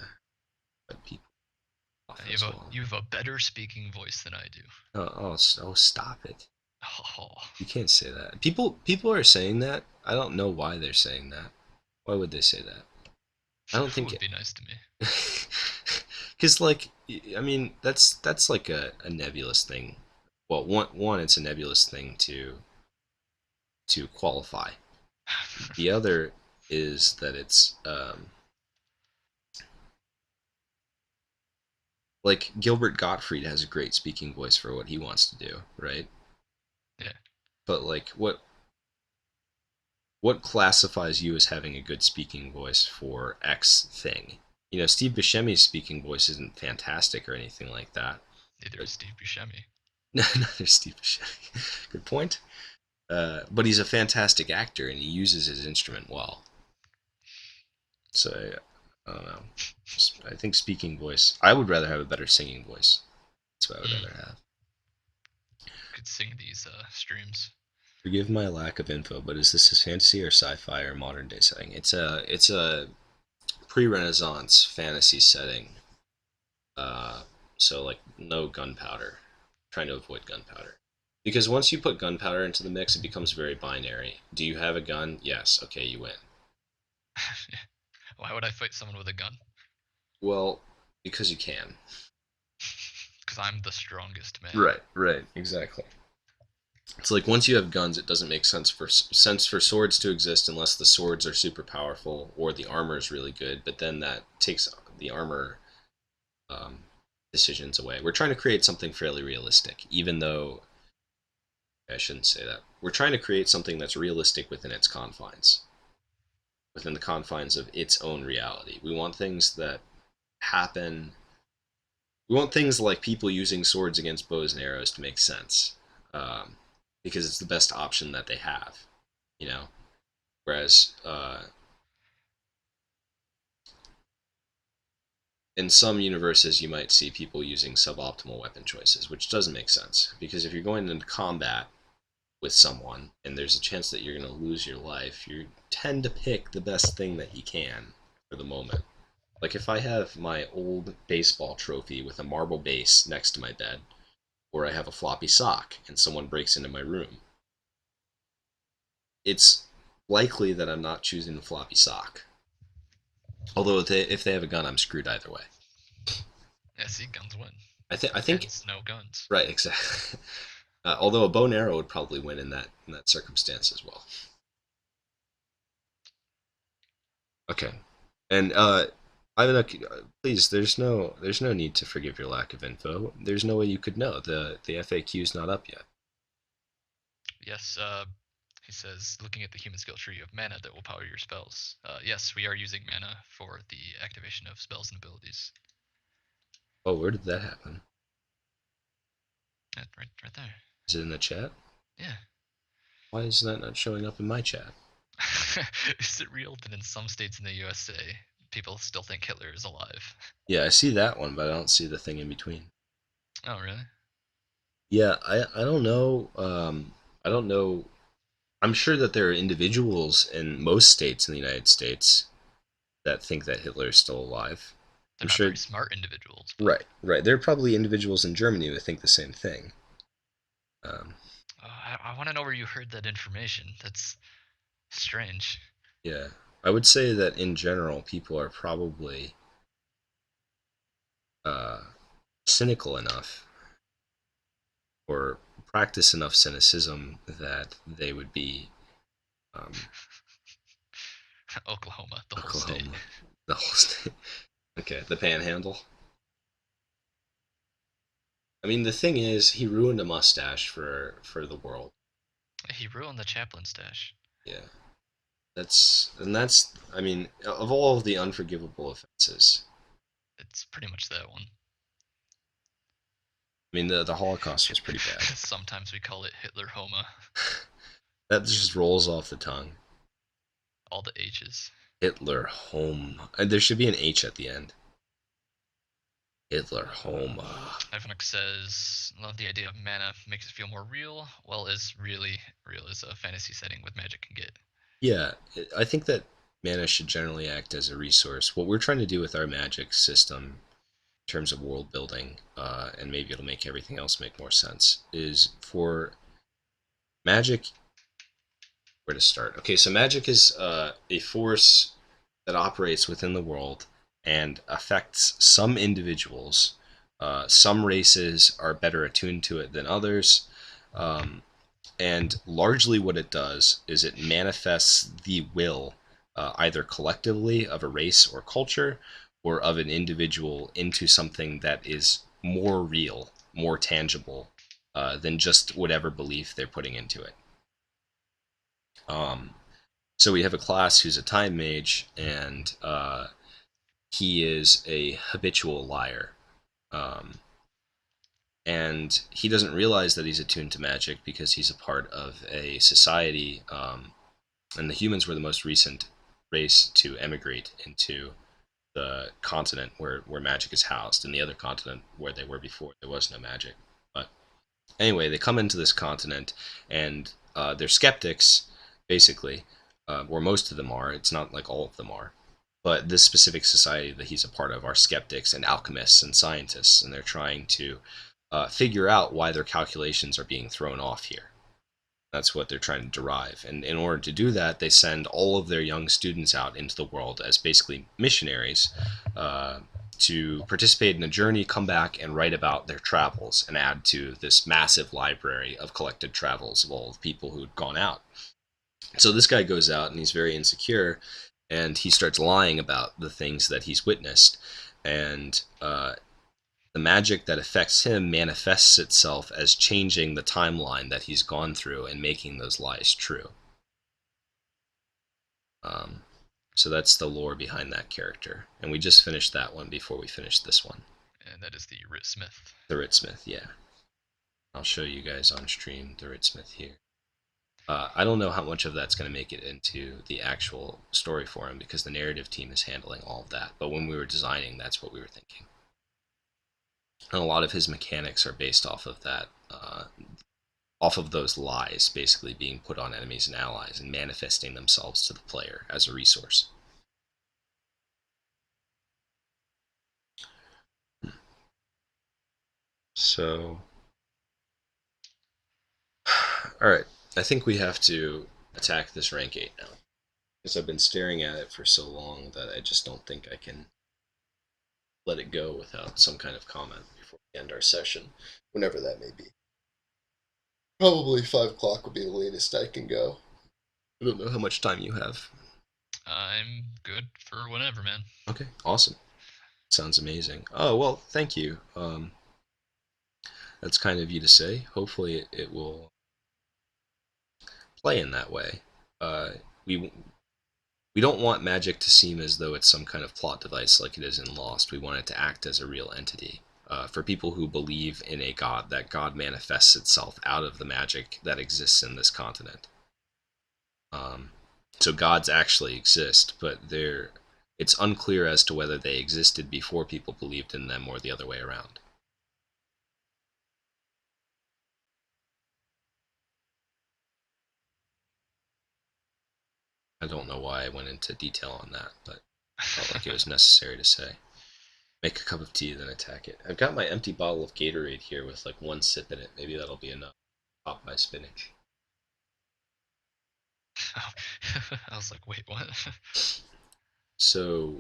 cut people off you as have a well. you have a better speaking voice than I do. Oh, stop it. Oh, You can't say that. People are saying that. I don't know why they're saying that. Why would they say that? I don't who think would it. be nice to me? Because like, I mean, that's like a nebulous thing. Well, one it's a nebulous thing to qualify. The other is that it's like Gilbert Gottfried has a great speaking voice for what he wants to do, right? Yeah, But like, what classifies you as having a good speaking voice for X thing? You know, Steve Buscemi's speaking voice isn't fantastic or anything like that. neither But is Steve Buscemi. neither Steve Buscemi. Good point. But he's a fantastic actor and he uses his instrument well. So I don't know. I think speaking voice. I would rather have a better singing voice. That's what I would Mm, rather have. could sing these streams. Forgive my lack of info, but is this a fantasy or sci-fi or modern day setting? It's a pre-Renaissance fantasy setting. Uh, so like no gunpowder. Trying to avoid gunpowder. Because once you put gunpowder into the mix, it becomes very binary. Do you have a gun? Yes. Okay, you win. Why would I fight someone with a gun? Well, because you can. Because I'm the strongest man. Right, exactly. It's like once you have guns, it doesn't make sense for swords to exist unless the swords are super powerful or the armor is really good. But then that takes the armor um, decisions away. We're trying to create something fairly realistic, even though I shouldn't say that. We're trying to create something that's realistic within its confines, within the confines of its own reality. We want things that happen. We want things like people using swords against bows and arrows to make sense, um, because it's the best option that they have. You know, whereas in some universes you might see people using suboptimal weapon choices, which doesn't make sense because if you're going into combat with someone and there's a chance that you're going to lose your life, you tend to pick the best thing that you can for the moment. Like if I have my old baseball trophy with a marble base next to my bed, or I have a floppy sock and someone breaks into my room, it's likely that I'm not choosing the floppy sock. Although if they have a gun, I'm screwed either way. Yeah, see, guns win. I think Hence, no guns. right, exactly. Although a bow and arrow would probably win in that circumstance as well. Okay, and I mean, look, please, there's no need to forgive your lack of info. There's no way you could know. The FAQ is not up yet. Yes, he says, looking at the human skill tree, you have mana that will power your spells. Yes, we are using mana for the activation of spells and abilities. Oh, where did that happen? Yeah, right there. Is it in the chat? Yeah. Why is that not showing up in my chat? Is it real that in some states in the USA, people still think Hitler is alive? Yeah, I see that one, but I don't see the thing in between. Oh, really? Yeah, I don't know. I don't know. I'm sure that there are individuals in most states in the United States that think that Hitler is still alive. I'm They're not sure. very smart individuals, but Right, right. There are probably individuals in Germany who think the same thing. Um, I want to know where you heard that information. That's strange. yeah, I would say that in general, people are probably uh, cynical enough or practice enough cynicism that they would be um, Oklahoma, the whole state. Oklahoma, the whole state. Okay, the Panhandle. I mean, the thing is, he ruined a mustache for the world. He ruined the chaplain stash. Yeah, that's. I mean, of all of the unforgivable offenses, It's pretty much that one. I mean, the Holocaust was pretty bad. Sometimes we call it Hitler Homa. That just rolls off the tongue. All the H's. Hitler home. And there should be an H at the end. Hitler home. Ivanuk says, love the idea of mana makes it feel more real. Well, as really real as a fantasy setting with magic can get. Yeah, I think that mana should generally act as a resource. What we're trying to do with our magic system in terms of world building, and maybe it'll make everything else make more sense, is for magic. Where to start? Okay, so magic is a force that operates within the world and affects some individuals. Some races are better attuned to it than others. Um, and largely what it does is it manifests the will, either collectively of a race or culture, or of an individual into something that is more real, more tangible than just whatever belief they're putting into it. Um, so we have a class who's a time mage, and he is a habitual liar. Um, and he doesn't realize that he's attuned to magic because he's a part of a society, and the humans were the most recent race to emigrate into the continent where magic is housed. In the other continent where they were before, there was no magic. But anyway, they come into this continent, and they're skeptics, basically, or most of them are. It's not like all of them are. But this specific society that he's a part of are skeptics and alchemists and scientists, and they're trying to figure out why their calculations are being thrown off here. That's what they're trying to derive. And in order to do that, they send all of their young students out into the world as basically missionaries uh, to participate in a journey, come back, and write about their travels and add to this massive library of collected travels of all the people who'd gone out. So this guy goes out and he's very insecure, and he starts lying about the things that he's witnessed. And the magic that affects him manifests itself as changing the timeline that he's gone through and making those lies true. Um, so that's the lore behind that character. And we just finished that one before we finished this one. And that is the Writ Smith. The Ritsmith, yeah. I'll show you guys on stream the Ritsmith here. I don't know how much of that's going to make it into the actual story for him because the narrative team is handling all of that. But when we were designing, that's what we were thinking. And a lot of his mechanics are based off of that, off of those lies basically being put on enemies and allies and manifesting themselves to the player as a resource. So, all right, I think we have to attack this rank 8 now because I've been staring at it for so long that I just don't think I can let it go without some kind of comment before we end our session, whenever that may be. Probably 5 o'clock will be the latest I can go. I don't know how much time you have. I'm good for whenever, man. Okay, awesome. Sounds amazing. Oh well, thank you. That's kind of you to say. Hopefully, it will play in that way. We we don't want magic to seem as though it's some kind of plot device like it is in Lost. We want it to act as a real entity. For people who believe in a god, that god manifests itself out of the magic that exists in this continent. Um, so gods actually exist, but it's unclear as to whether they existed before people believed in them or the other way around. I don't know why I went into detail on that, but felt like it was necessary to say. Make a cup of tea, then attack it. I've got my empty bottle of Gatorade here with like one sip in it. Maybe that'll be enough. Pop my spinach. I was like, wait, what? So,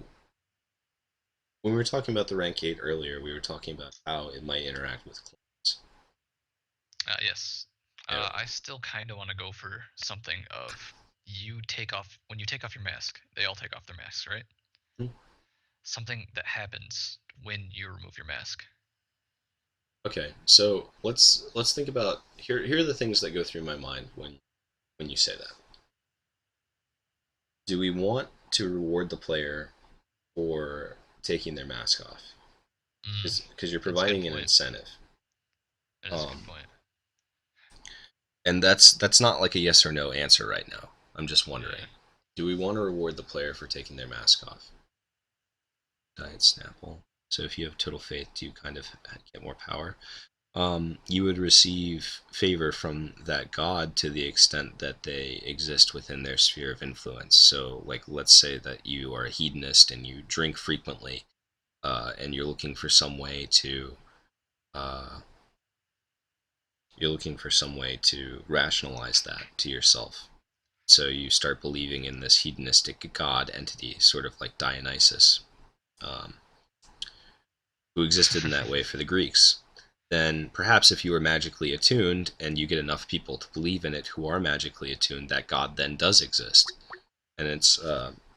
when we were talking about the rank 8 earlier, we were talking about how it might interact with clones. Yes. And, I still kind of want to go for something of you take off when you take off your mask. They all take off their masks, right? Something that happens when you remove your mask. okay, so let's think about here are the things that go through my mind when you say that. Do we want to reward the player for taking their mask off? Mm, Because you're that's a good providing an point. incentive. That is a good Um, point. and that's not like a yes or no answer right now. I'm just Yeah. wondering. Do we want to reward the player for taking their mask off? Diet Snapple. So if you have total faith, do you kind of get more power? You would receive favor from that god to the extent that they exist within their sphere of influence. So, like, let's say that you are a hedonist and you drink frequently, and uh, you're looking for some way to rationalize that to yourself. So you start believing in this hedonistic god entity, sort of like Dionysus, um, who existed in that way for the Greeks. Then perhaps if you are magically attuned and you get enough people to believe in it who are magically attuned, that god then does exist. And it's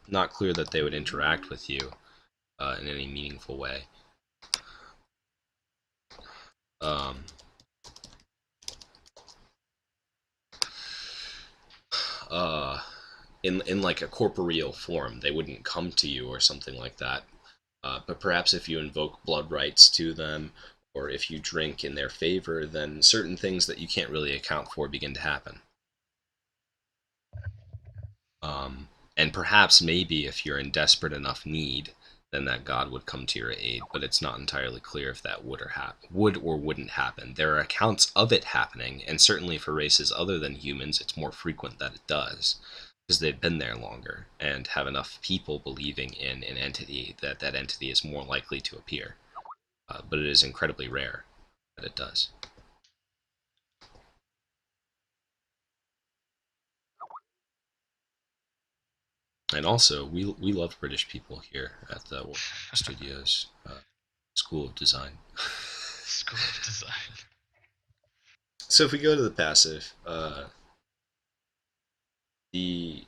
not clear that they would interact with you in any meaningful way. Um, uh, in like a corporeal form, they wouldn't come to you or something like that. But perhaps if you invoke blood rights to them, or if you drink in their favor, then certain things that you can't really account for begin to happen. And perhaps maybe if you're in desperate enough need, then that God would come to your aid. But it's not entirely clear if that would or wouldn't happen. There are accounts of it happening, and certainly for races other than humans, it's more frequent that it does, because they've been there longer and have enough people believing in an entity that that entity is more likely to appear. But it is incredibly rare that it does. And also, we love British people here at the World Studios School of Design. School of Design. So if we go to the passive, the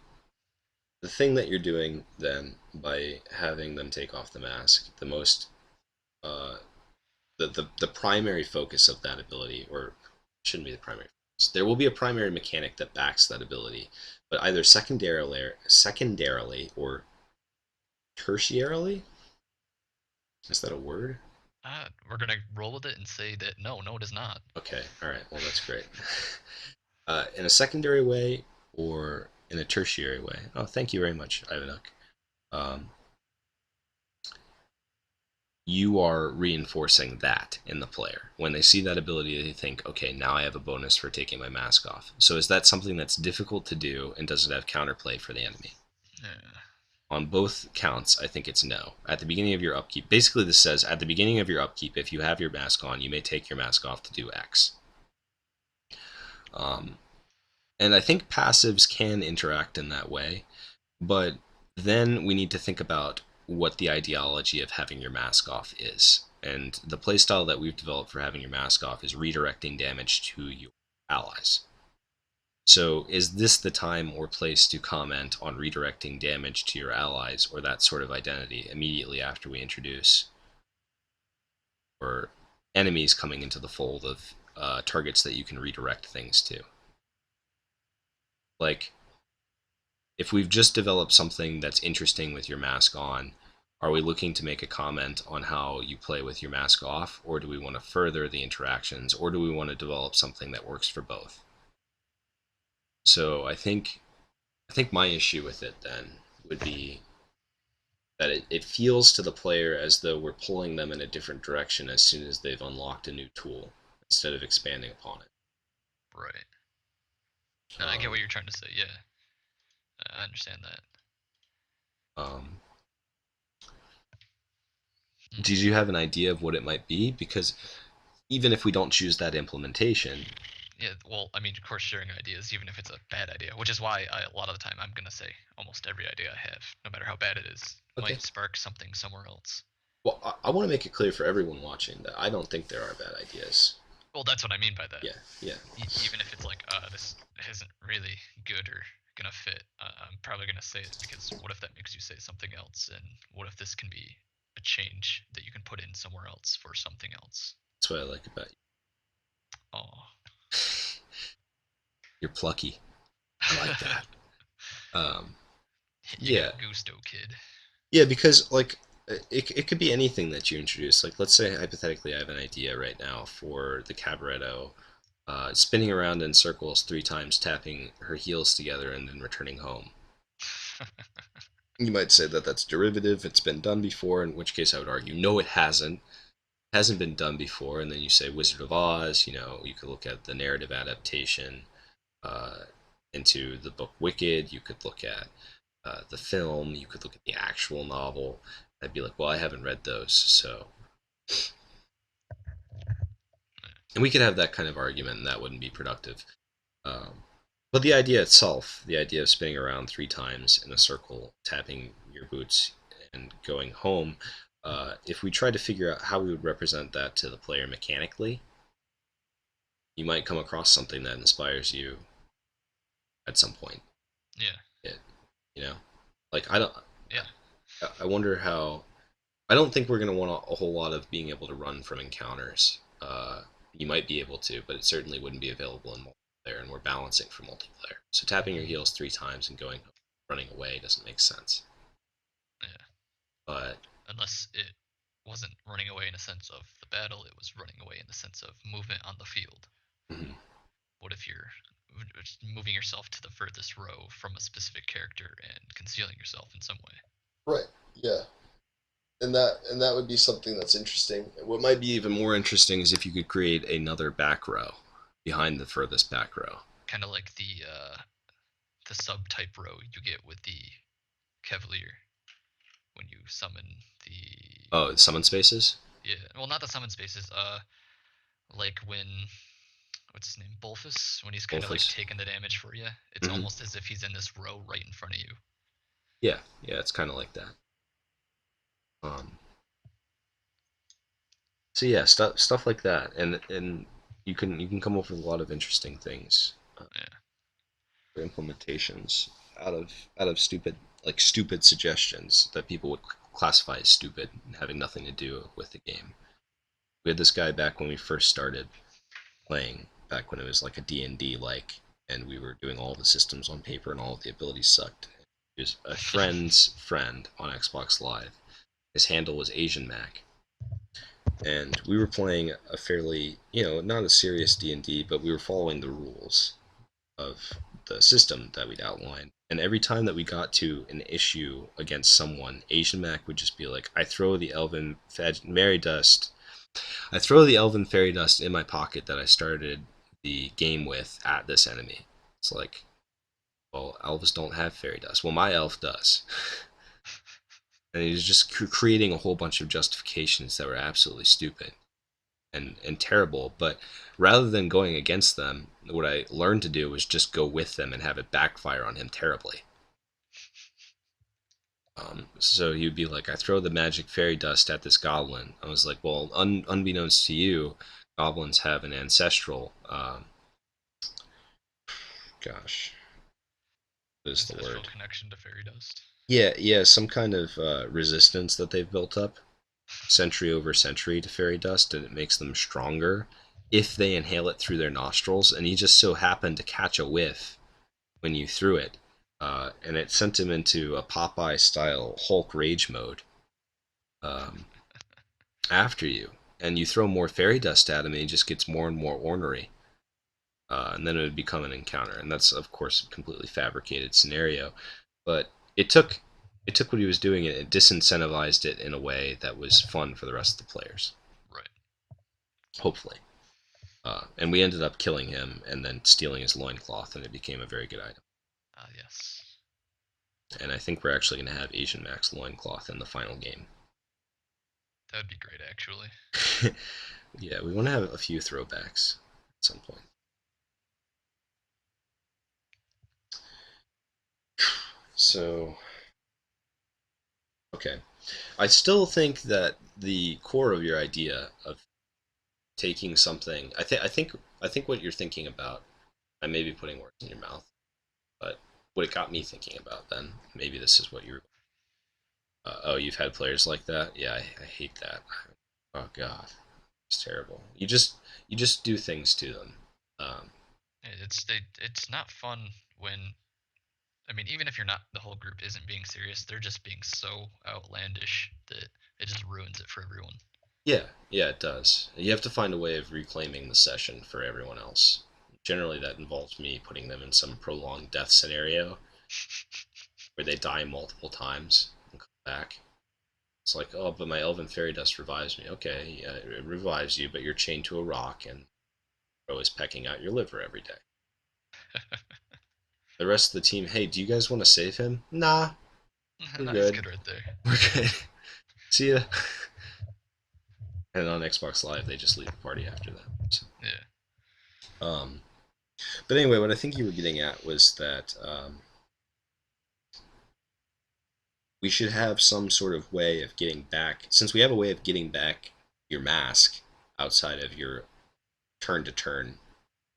the thing that you're doing then by having them take off the mask, the most uh, the primary focus of that ability, or shouldn't be the primary focus. There will be a primary mechanic that backs that ability, but either secondarily or tertiarily, is that a word? We're gonna roll with it and say that no, it is not. Okay, all right. Well, that's great. In a secondary way or in a tertiary way. Oh, thank you very much, Ivanuk. Um, you are reinforcing that in the player. When they see that ability, they think, okay, now I have a bonus for taking my mask off. So is that something that's difficult to do, and does it have counterplay for the enemy? Yeah. On both counts, I think it's no. At the beginning of your upkeep, basically this says at the beginning of your upkeep, if you have your mask on, you may take your mask off to do X. Um, and I think passives can interact in that way, but then we need to think about what the ideology of having your mask off is. And the playstyle that we've developed for having your mask off is redirecting damage to your allies. So, is this the time or place to comment on redirecting damage to your allies or that sort of identity immediately after we introduce or enemies coming into the fold of targets that you can redirect things to? Like, if we've just developed something that's interesting with your mask on, are we looking to make a comment on how you play with your mask off, or do we want to further the interactions, or do we want to develop something that works for both? So I think my issue with it then would be that it feels to the player as though we're pulling them in a different direction as soon as they've unlocked a new tool instead of expanding upon it. Right. And I get Um, what you're trying to say. Yeah, I understand that. um, Hmm. did you have an idea of what it might be? Because even if we don't choose that implementation, Yeah, well, I mean, of course, sharing ideas, even if it's a bad idea, which is why a lot of the time I'm gonna say almost every idea I have, no matter how bad it is, okay. might spark something somewhere else. Well, I want to make it clear for everyone watching that I don't think there are bad ideas. Well, that's what I mean by that. Yeah, yeah. Even if it's like, this isn't really good or gonna fit, I'm probably gonna say it because what if that makes you say something else, and what if this can be a change that you can put in somewhere else for something else? That's what I like about you. Oh. You're plucky. I like that. Um, You yeah, got gusto, kid. yeah, because like it could be anything that you introduce. Like let's say hypothetically, I have an idea right now for the Cabaretto, spinning around in circles 3 times, tapping her heels together, and then returning home. You might say that that's derivative. It's been done before. In which case, I would argue no, it hasn't. Hasn't been done before. And then you say Wizard of Oz. You know, you could look at the narrative adaptation uh, into the book Wicked. You could look at the film. You could look at the actual novel. I'd be like, well, I haven't read those, so. And we could have that kind of argument, and that wouldn't be productive. Um, but the idea itself, the idea of spinning around 3 times in a circle, tapping your boots, and going home, if we tried to figure out how we would represent that to the player mechanically, you might come across something that inspires you at some point. Yeah, It, you know, like I don't. yeah. I wonder how. I don't think we're going to want a whole lot of being able to run from encounters. You might be able to, but it certainly wouldn't be available in multiplayer, and we're balancing for multiplayer. So tapping your Hmm. heels 3 times and going running away doesn't make sense. Yeah. But Unless it wasn't running away in a sense of the battle, it was running away in the sense of movement on the field. mhm. What if you're moving yourself to the furthest row from a specific character and concealing yourself in some way? Right. Yeah. And that would be something that's interesting. What might be even more interesting is if you could create another back row behind the furthest back row. Kind of like the subtype row you get with the Cavalier when you summon the Oh, summon spaces. yeah. Well, not the summon spaces. Like when what's his name, Bolfus, when he's kind of like Wolfus. taking the damage for you. It's Hmm. almost as if he's in this row right in front of you. Yeah, yeah, it's kind of like that. Um, so yeah, stuff like that, and you can come up with a lot of interesting things Yeah. for implementations out of stupid suggestions that people would classify as stupid and having nothing to do with the game. We had this guy back when we first started playing, back when it was like a D&D like, and we were doing all the systems on paper and all of the abilities sucked. He was a friend's friend on Xbox Live. His handle was Asian Mac, and we were playing a fairly, not a serious D&D, but we were following the rules of the system that we'd outlined. And every time that we got to an issue against someone, Asian Mac would just be like, I throw the elven fairy dust in my pocket that I started the game with at this enemy. It's like, well, elves don't have fairy dust. Well, my elf does. And he was just creating a whole bunch of justifications that were absolutely stupid and terrible. But rather than going against them, what I learned to do was just go with them and have it backfire on him terribly. So he would be like, I throw the magic fairy dust at this goblin. I was like, well, unbeknownst to you, goblins have an ancestral, gosh, what is the Ancestral word? connection to fairy dust. Yeah, yeah, some kind of resistance that they've built up century over century to fairy dust, and it makes them stronger if they inhale it through their nostrils. And he just so happened to catch a whiff when you threw it, and it sent him into a Popeye style Hulk rage mode um, after you. And you throw more fairy dust at him, and he just gets more and more ornery. And then it would become an encounter, and that's of course a completely fabricated scenario. But it took what he was doing and it disincentivized it in a way that was fun for the rest of the players. Right. Hopefully. And we ended up killing him and then stealing his loincloth, and it became a very good item. Ah, yes. And I think we're actually going to have Asian Max loincloth in the final game. That would be great, actually. Yeah, we want to have a few throwbacks at some point. So, okay. I still think that the core of your idea of taking something, I think what you're thinking about, I may be putting words in your mouth, but what it got me thinking about then, maybe this is what you're. Oh, you've had players like that? Yeah, I hate that. Oh God, it's terrible. You just do things to them. Um, It's not fun when, I mean, even if you're not, the whole group isn't being serious, they're just being so outlandish that it just ruins it for everyone. yeah, yeah, it does. You have to find a way of reclaiming the session for everyone else. Generally, that involves me putting them in some prolonged death scenario where they die multiple times and come back. It's like, oh, but my elven fairy dust revives me. Okay, yeah, it revives you, but you're chained to a rock and always pecking out your liver every day. The rest of the team, hey, do you guys want to save him? Nah, we're No, he's good. good right there. We're good. See ya. And on Xbox Live, they just leave the party after that. So, Yeah. um, but anyway, what I think you were getting at was that we should have some sort of way of getting back, since we have a way of getting back your mask outside of your turn to turn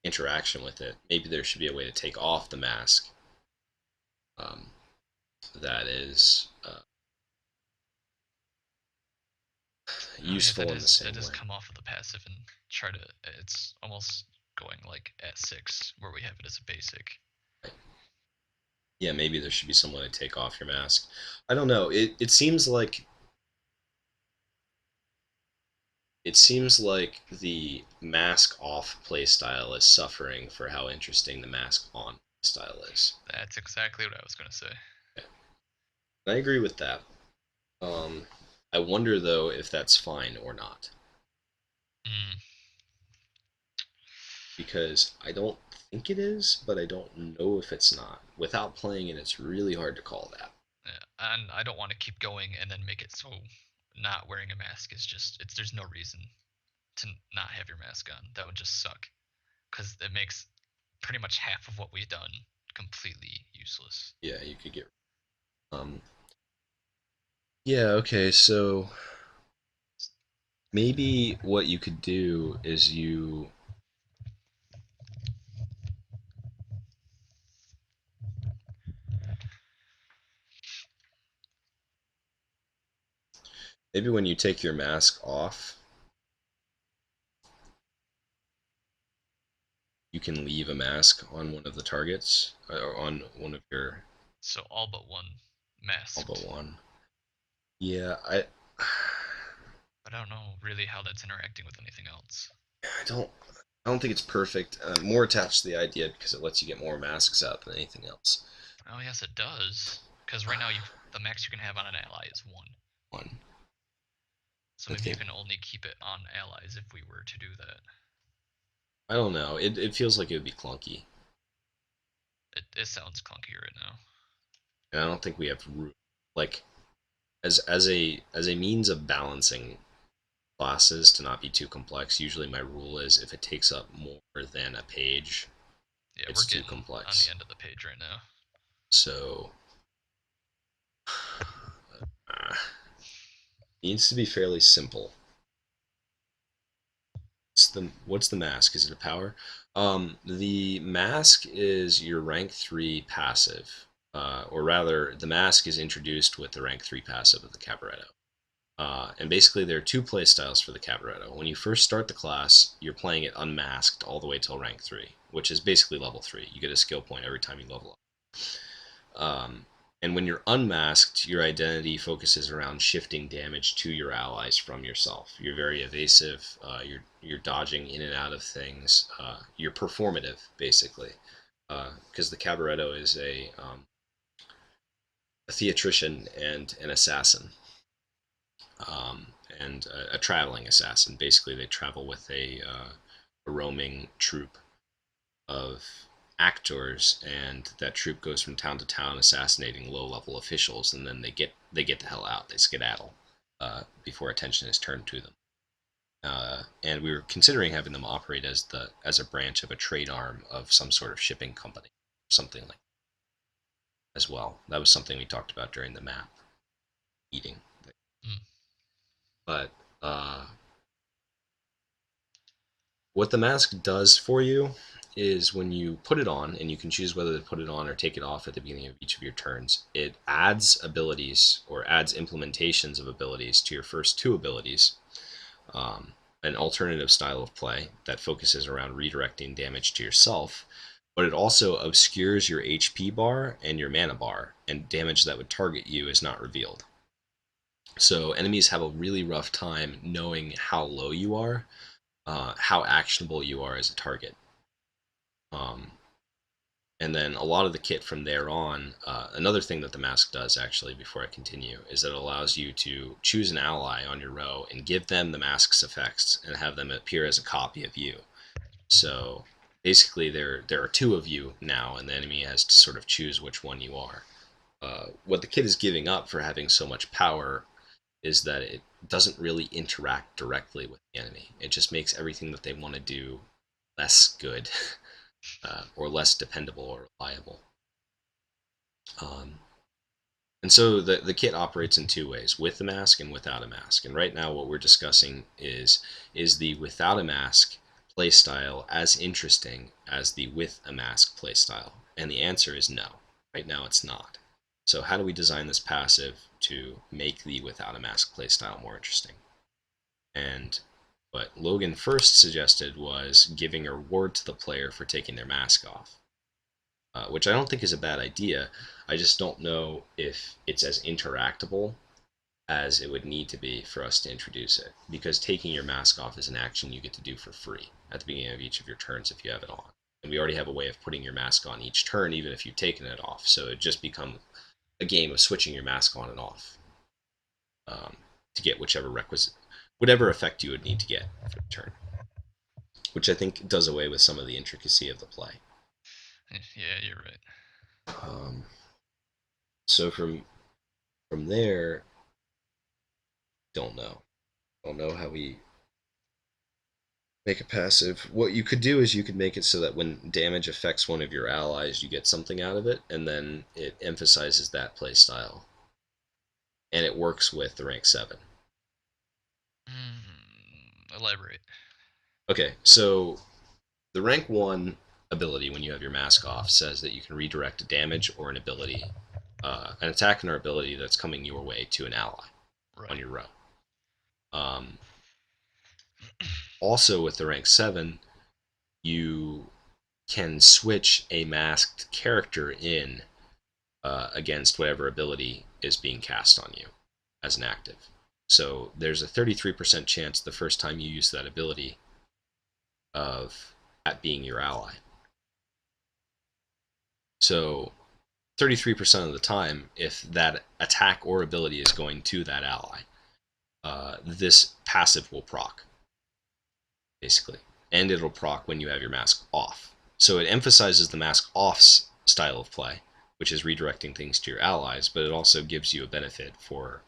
interaction with it. Maybe there should be a way to take off the mask um, that is Oh yeah, useful in the that same does way. come off of the passive and try to. It's almost going like at 6 where we have it as a basic. Yeah, maybe there should be some way to take off your mask. I don't know. It seems like the mask off playstyle is suffering for how interesting the mask on style is. That's exactly what I was gonna say. I agree with that. Um, I wonder though if that's fine or not, Mm, because I don't think it is, but I don't know if it's not. Without playing it, it's really hard to call that. yeah. And I don't want to keep going and then make it so not wearing a mask is just it's there's no reason to not have your mask on. That would just suck because it makes pretty much half of what we've done completely useless. Yeah, you could get. Um, yeah, okay, so maybe what you could do is maybe when you take your mask off, you can leave a mask on one of the targets or on one of your So all but one all but masked. one. Yeah, I But I don't know really how that's interacting with anything else. I don't think it's perfect. I'm more attached to the idea because it lets you get more masks out than anything else. Oh yes, it does. Because right now you the max you can have on an ally is one. One, So I maybe you think. can only keep it on allies if we were to do that. I don't know. It feels like it would be clunky, It sounds clunky right now. and I don't think we have like as a means of balancing classes to not be too complex. Usually, my rule is if it takes up more than a page, Yeah, we're it's too getting on the complex. end of the page right now. So needs to be fairly simple. What's the mask? Is it a power? The mask is your rank 3 passive. Or rather, the mask is introduced with the rank 3 passive of the Cabaretto. And basically, there are two play styles for the Cabaretto. When you first start the class, you're playing it unmasked all the way till rank 3, which is basically level 3. You get a skill point every time you level up. And when you're unmasked, your identity focuses around shifting damage to your allies from yourself. You're very evasive. You're dodging in and out of things. You're performative, basically, because the Cabaretto is a theatrician and an assassin, and a traveling assassin. Basically, they travel with a roaming troupe of actors, and that troupe goes from town to town assassinating low-level officials, and then they get the hell out. They skedaddle before attention is turned to them. And we were considering having them operate as a branch of a trade arm of some sort of shipping company, something like that as well. That was something we talked about during the map meeting. Mm. But what the mask does for you is when you put it on, and you can choose whether to put it on or take it off at the beginning of each of your turns, it adds abilities or adds implementations of abilities to your first two abilities. Um, an alternative style of play that focuses around redirecting damage to yourself, but it also obscures your HP bar and your mana bar, and damage that would target you is not revealed. So enemies have a really rough time knowing how low you are, how actionable you are as a target. Um, and then a lot of the kit from there on, another thing that the mask does, actually, before I continue, is that it allows you to choose an ally on your row and give them the mask's effects and have them appear as a copy of you. So basically, there are two of you now, and the enemy has to sort of choose which one you are. What the kit is giving up for having so much power is that it doesn't really interact directly with the enemy. It just makes everything that they want to do less good, or less dependable or reliable. Um, and so the kit operates in two ways: with the mask and without a mask. And right now, what we're discussing is the without a mask playstyle as interesting as the with a mask playstyle? And the answer is no. Right now, it's not. So how do we design this passive to make the without a mask playstyle more interesting? And what Logan first suggested was giving a reward to the player for taking their mask off, which I don't think is a bad idea. I just don't know if it's as interactable as it would need to be for us to introduce it, because taking your mask off is an action you get to do for free at the beginning of each of your turns if you have it on. And we already have a way of putting your mask on each turn, even if you've taken it off. So it just becomes a game of switching your mask on and off, um, to get whatever effect you would need to get for the turn, which I think does away with some of the intricacy of the play. Yeah, you're right. Um, so from there, don't know. Don't know how we make a passive. What you could do is you could make it so that when damage affects one of your allies, you get something out of it, and then it emphasizes that play style, and it works with the rank 7. Elaborate. Okay, so the rank 1 ability, when you have your mask off, says that you can redirect a damage or an ability, an attack and or ability that's coming your way to an ally on Right. your row. Um, Also, with the rank 7, you can switch a masked character in, against whatever ability is being cast on you as an active. So there's a 33% chance the first time you use that ability of that being your ally. So 33% of the time, if that attack or ability is going to that ally, this passive will proc, basically. And it'll proc when you have your mask off. So it emphasizes the mask off style of play, which is redirecting things to your allies, but it also gives you a benefit for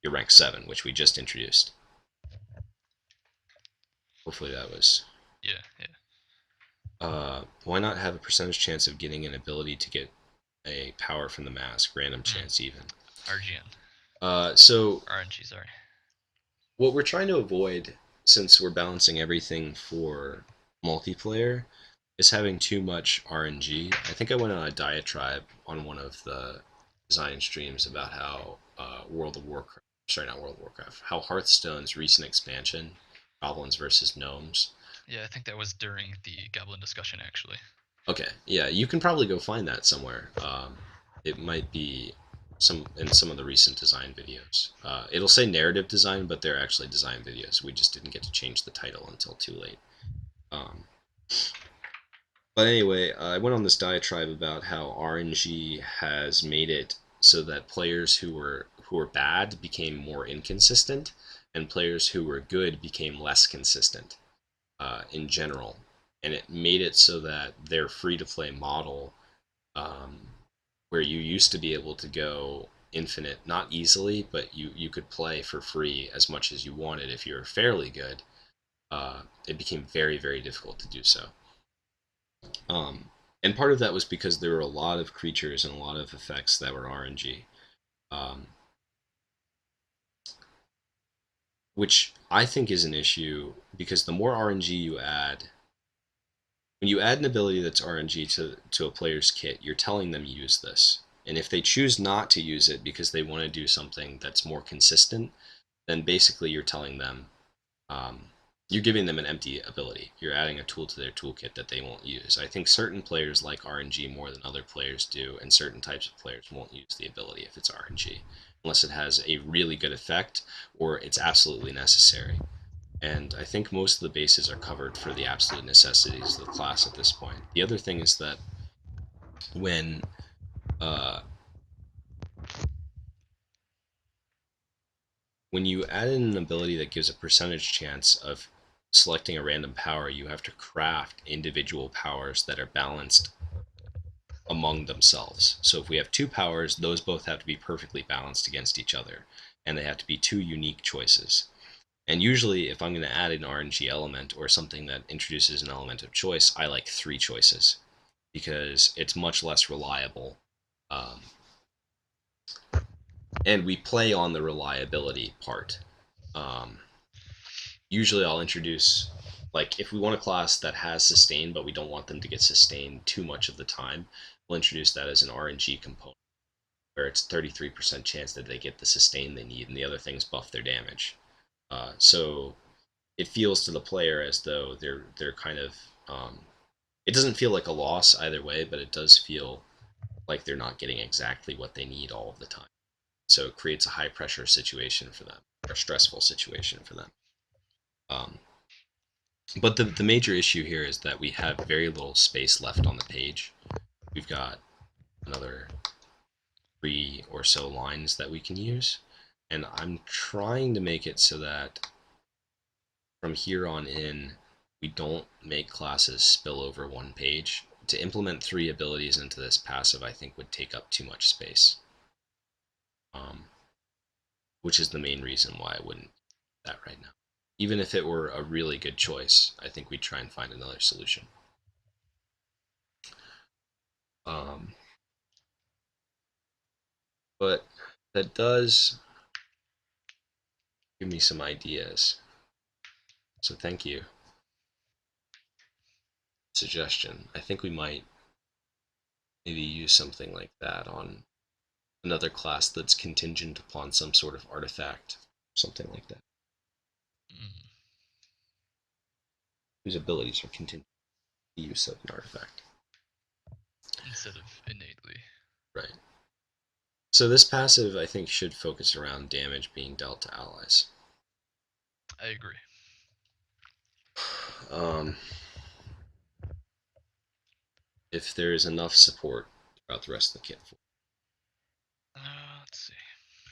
your rank 7, which we just introduced. Hopefully that was. Yeah, yeah. Why not have a percentage chance of getting an ability to get a power from the mask? Random Mm. chance, even. RGN. So RNG, sorry. what we're trying to avoid, since we're balancing everything for multiplayer, is having too much RNG. I think I went on a diatribe on one of the design streams about how World of Warcraft, sorry, not World of Warcraft, how Hearthstone's recent expansion, goblins versus gnomes. Yeah, I think that was during the Goblin discussion actually. Okay, yeah, you can probably go find that somewhere. It might be some of the recent design videos. It'll say narrative design, but they're actually design videos. We just didn't get to change the title until too late. Um, but anyway, I went on this diatribe about how RNG has made it so that players who were bad became more inconsistent, and players who were good became less consistent in general. And it made it so that their free to play model, um, where you used to be able to go infinite, not easily, but you could play for free as much as you wanted if you were fairly good. It became very, very difficult to do so. Um, and part of that was because there were a lot of creatures and a lot of effects that were RNG, um, which I think is an issue because the more RNG you add, when you add an ability that's RNG to a player's kit, you're telling them use this. And if they choose not to use it because they want to do something that's more consistent, then basically you're telling them, um, you're giving them an empty ability. You're adding a tool to their toolkit that they won't use. I think certain players like RNG more than other players do, and certain types of players won't use the ability if it's RNG, unless it has a really good effect or it's absolutely necessary. And I think most of the bases are covered for the absolute necessities of the class at this point. The other thing is that when uh, when you add in an ability that gives a percentage chance of selecting a random power, you have to craft individual powers that are balanced among themselves. So if we have two powers, those both have to be perfectly balanced against each other, and they have to be two unique choices. And usually, if I'm going to add an RNG element or something that introduces an element of choice, I like three choices because it's much less reliable. Um, and we play on the reliability part. Um, Usually, I'll introduce, like, if we want a class that has sustain, but we don't want them to get sustained too much of the time, we'll introduce that as an RNG component where it's 33% chance that they get the sustain they need, and the other things buff their damage. So it feels to the player as though they're kind of it doesn't feel like a loss either way, but it does feel like they're not getting exactly what they need all of the time. So it creates a high pressure situation for them, or a stressful situation for them. Um, but the major issue here is that we have very little space left on the page. We've got another 3 or so lines that we can use, and I'm trying to make it so that from here on in, we don't make classes spill over one page. To implement 3 abilities into this passive, I think would take up too much space, um, which is the main reason why I wouldn't do that right now. Even if it were a really good choice, I think we'd try and find another solution. Um, but that does give me some ideas. So thank you. Suggestion. I think we might maybe use something like that on another class that's contingent upon some sort of artifact, something like that, Mm, whose abilities are contingent on the use of an artifact. instead of innately. Right. So this passive, I think, should focus around damage being dealt to allies. I agree. Um, if there is enough support throughout the rest of the kit. Let's see.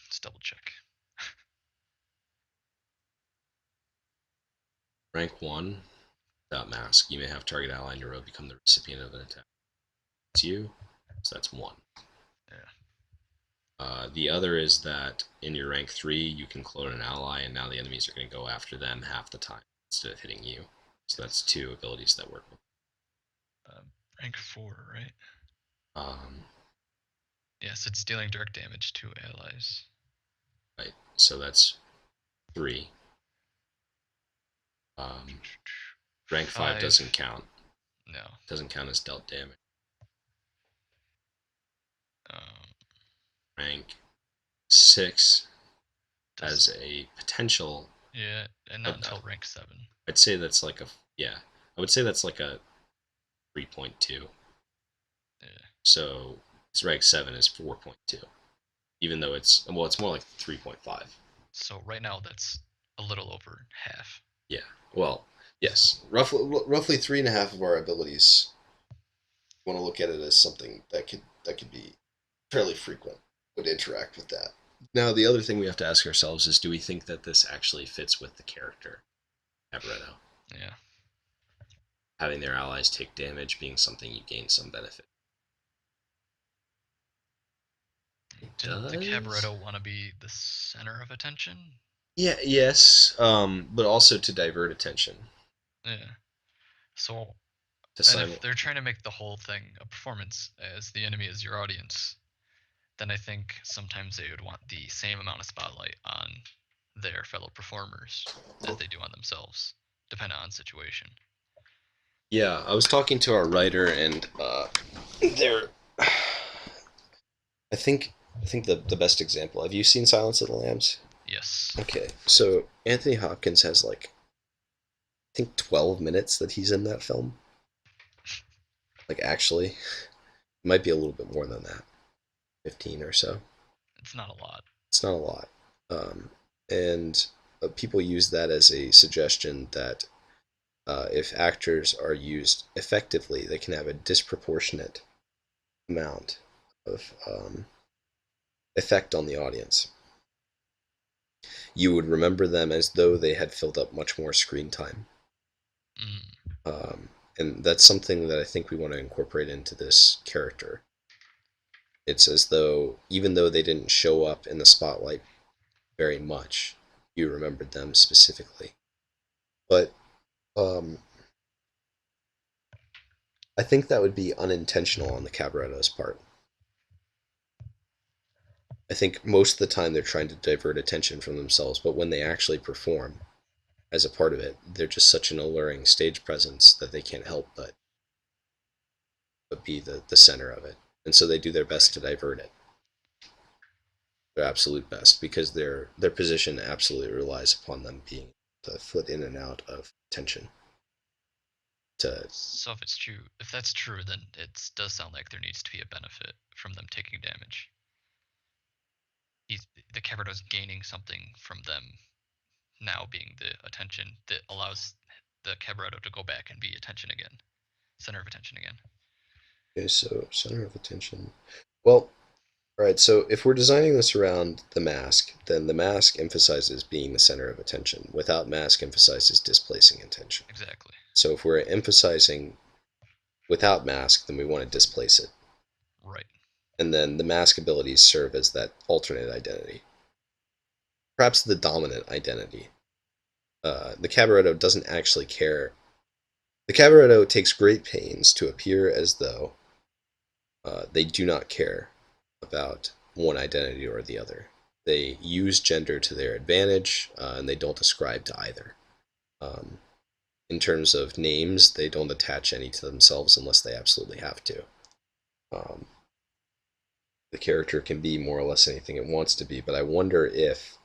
Let's double check. Rank 1, without mask, you may have target ally in your row become the recipient of an attack. It's you, so that's 1. Yeah. The other is that in your rank 3, you can clone an ally, and now the enemies are going to go after them half the time instead of hitting you. So that's 2 abilities that work. Um, Rank 4, right? Um, Yes, it's dealing direct damage to allies. right. So that's 3. Um, rank 5 doesn't 5. count. No. Doesn't count as dealt damage. Um, Rank 6 does has a potential. yeah, and Uh, not until rank 7. I'd say that's like a yeah. I would say that's like a 3.2. Yeah. So its rank 7 is 4.2. Even though it's more like 3.5. So right now that's a little over half. Yeah. Well, yes. Roughly three and a half of our abilities. Want to look at it as something that could be fairly frequent. Would interact with that. Now, the other thing we have to ask ourselves is, do we think that this actually fits with the character Cabaretto? Yeah. Having their allies take damage being something you gain some benefit. It Didn't the does. Cabaretto want to be the center of attention? Yeah. Yes. But also to divert attention. Yeah. So, To and if simul. they're trying to make the whole thing a performance as the enemy is your audience, then I think sometimes they would want the same amount of spotlight on their fellow performers as they do on themselves, depending on situation. Yeah, I was talking to our writer, and they're. I think the best example. Have you seen Silence of the Lambs? Yes. Okay, so Anthony Hopkins has like I think 12 minutes that he's in that film. Like actually, it might be a little bit more than that, 15 or so. It's not a lot. It's not a lot, and people use that as a suggestion that if actors are used effectively, they can have a disproportionate amount of effect on the audience. You would remember them as though they had filled up much more screen time. Mm, Um, and that's something that I think we want to incorporate into this character. It's as though, even though they didn't show up in the spotlight very much, you remembered them specifically. But um, I think that would be unintentional on the Cabaretto's part. I think most of the time they're trying to divert attention from themselves, but when they actually perform as a part of it, they're just such an alluring stage presence that they can't help but be the center of it. And so they do their best right. to divert it, their absolute best, because their position absolutely relies upon them being the foot in and out of tension. To So if that's true, then it does sound like there needs to be a benefit from them taking damage. He's, the Cabaretto's gaining something from them now being the attention that allows the Cabaretto to go back and be attention again, center of attention again. okay, so center of attention. Well, all right. So if we're designing this around the mask, then the mask emphasizes being the center of attention. Without mask emphasizes displacing attention. Exactly. So if we're emphasizing without mask, then we want to displace it. Right. And then the mask abilities serve as that alternate identity, perhaps the dominant identity. The Cabaretto doesn't actually care. The Cabaretto takes great pains to appear as though they do not care about one identity or the other. They use gender to their advantage, and they don't ascribe to either. Um, in terms of names, they don't attach any to themselves unless they absolutely have to. Um, the character can be more or less anything it wants to be, but I wonder if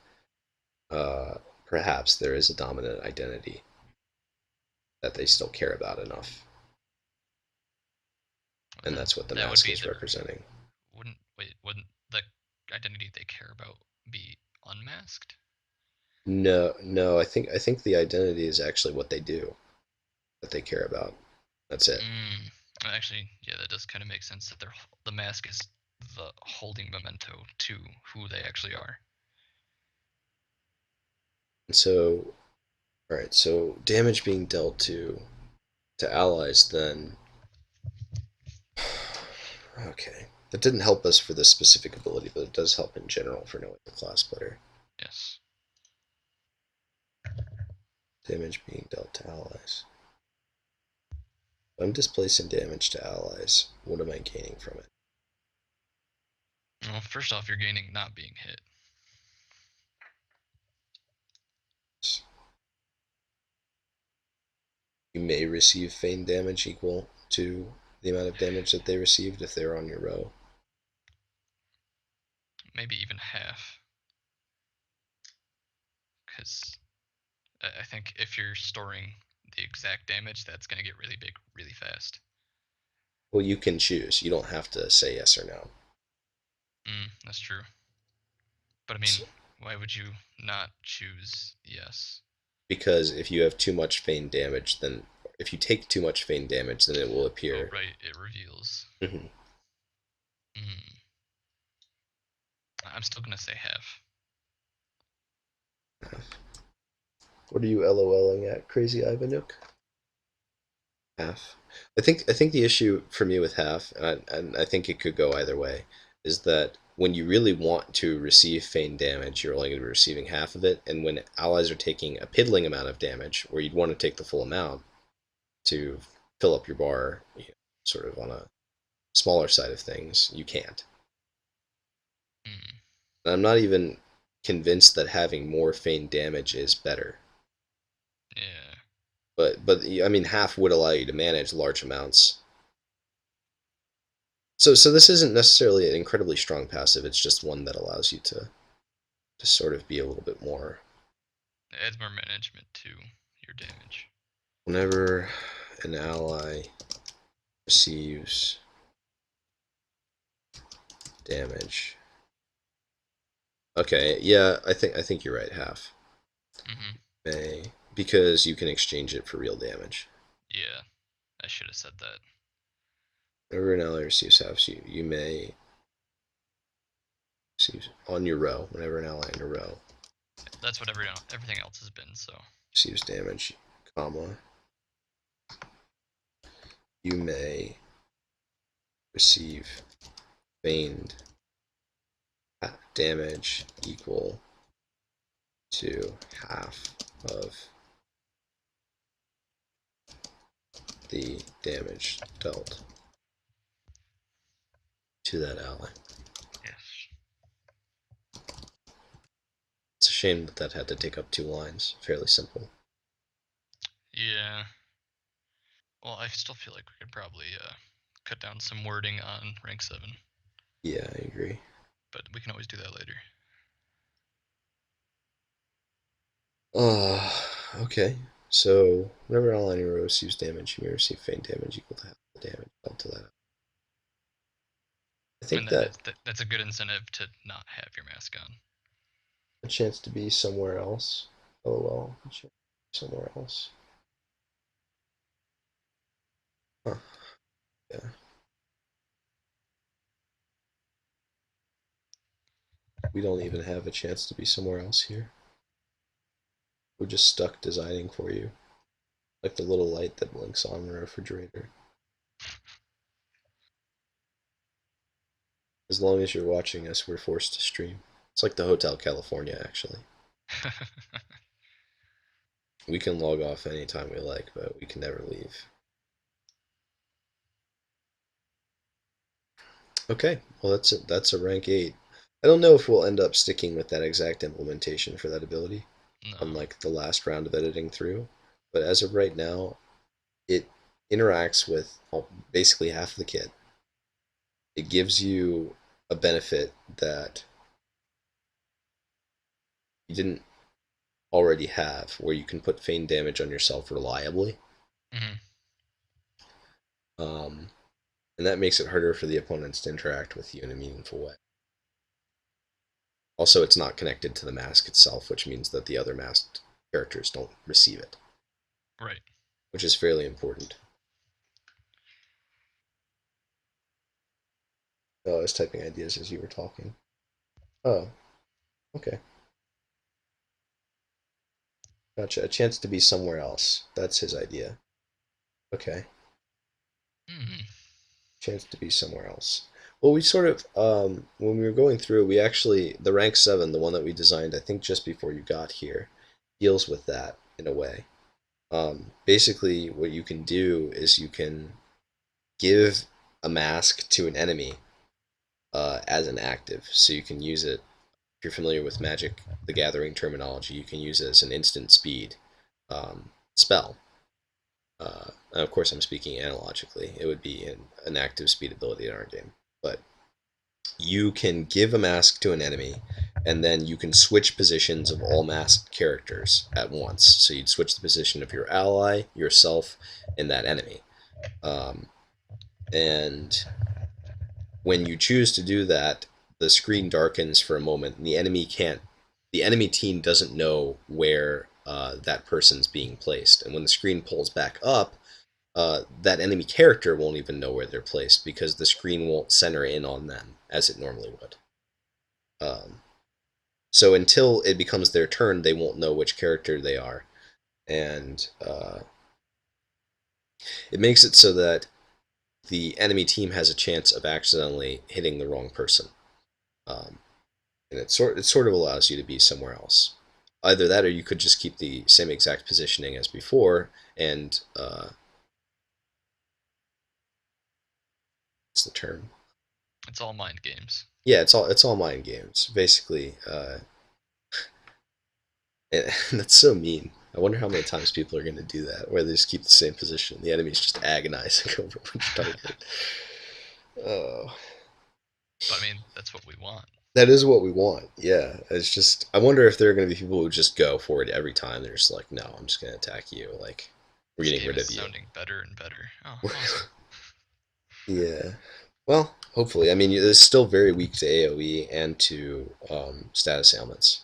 perhaps there is a dominant identity that they still care about enough, And and then that's what the that would mask be is their representing. wouldn't the identity they care about be unmasked? No, no, I think the identity is actually what they do, that they care about. That's it. Mm. Actually, yeah, that does kind of make sense that the mask is the holding memento to who they actually are. And so, all right, so damage being dealt to allies, then okay. That didn't help us for this specific ability, but it does help in general for knowing the class better. Yes. Damage being dealt to allies. If I'm displacing damage to allies, what am I gaining from it? Well, first off, you're gaining not being hit. You may receive feigned damage equal to the amount of damage that they received if they're on your row. Maybe even half, because I think if you're storing the exact damage, that's gonna get really big really fast. Well, you can choose. You don't have to say yes or no. That's true. But I mean, So, why would you not choose yes? because if you have too much feigned damage, then if you take too much feigned damage, then it will Oh, appear. right, it reveals. Mhm. Mm, I'm still gonna say half. What are you LOLing at, Crazy Ivanuk? Half. I think the issue for me with half, and I think it could go either way, is that when you really want to receive feigned damage, you're only going to be receiving half of it, and when allies are taking a piddling amount of damage, where you'd want to take the full amount to fill up your bar, sort of on a smaller side of things, you can't. Mm, And I'm not even convinced that having more feigned damage is better. yeah, But I mean, half would allow you to manage large amounts. So this isn't necessarily an incredibly strong passive. It's just one that allows you to sort of be a little bit more. it adds more management to your damage. Whenever an ally receives damage. Okay, yeah, I think you're right. Half Mm-hmm. may because you can exchange it for real damage. Yeah, I should have said that. Whenever an ally receives half, you may receive on your row. Whenever an ally in your row That's what everything else has been. So receives damage, comma, you may receive feigned damage equal to half of the damage dealt to that ally. yes. It's a shame that that had to take up 2 lines. Fairly simple. Yeah. Well, I still feel like we could probably cut down some wording on rank 7, Yeah, I agree. but we can always do that later. Uh, okay. So, whenever an ally in your row receives damage, you may receive feign damage equal to half the damage dealt to that. I think And that that's a good incentive to not have your mask on. a chance to be somewhere else. LOL. A chance to be somewhere else. Huh. Yeah. We don't even have a chance to be somewhere else here. We're just stuck designing for you. Like the little light that blinks on the refrigerator. As long as you're watching us, we're forced to stream. It's like the Hotel California, actually. We can log off anytime we like, but we can never leave. Okay, well that's a rank 8. I don't know if we'll end up sticking with that exact implementation for that ability, No. unlike the last round of editing through. But as of right now, it interacts with basically half the kit. It gives you a benefit that you didn't already have, where you can put feign damage on yourself reliably. Hmm. Um, and that makes it harder for the opponents to interact with you in a meaningful way. Also, it's not connected to the mask itself, which means that the other masked characters don't receive it, Right. which is fairly important. Oh, I was typing ideas as you were talking. Oh, okay. Gotcha. A chance to be somewhere else. That's his idea. Okay. Hmm. Chance to be somewhere else. Well, we sort of, when we were going through, we actually, the rank 7, the one that we designed, I think just before you got here, deals with that in a way. Basically, what you can do is you can give a mask to an enemy as an active. So you can use it, if you're familiar with Magic the Gathering terminology, you can use it as an instant speed spell. And of course, I'm speaking analogically. It would be an active speed ability in our game. But you can give a mask to an enemy, and then you can switch positions of all masked characters at once. So you'd switch the position of your ally, yourself, and that enemy. Um, and when you choose to do that, the screen darkens for a moment, and the enemy can't. The enemy team doesn't know where that person's being placed, and when the screen pulls back up, that enemy character won't even know where they're placed because the screen won't center in on them as it normally would. Um, so until it becomes their turn, they won't know which character they are, and it makes it so that the enemy team has a chance of accidentally hitting the wrong person. Um, and it sort of allows you to be somewhere else. Either that, or you could just keep the same exact positioning as before, and what's the term? It's all mind games. Yeah, it's all mind games basically. And that's so mean. I wonder how many times people are going to do that, where they just keep the same position. The enemy's just agonizing over which target. Oh, But I mean, that's what we want. that is what we want. Yeah, it's just I wonder if there are going to be people who just go for it every time. They're just like, no, I'm just going to attack you. Like, we're This getting game rid is of you. sounding better and better. Oh, awesome. Yeah. Well, hopefully. I mean, it's still very weak to AOE and to status ailments,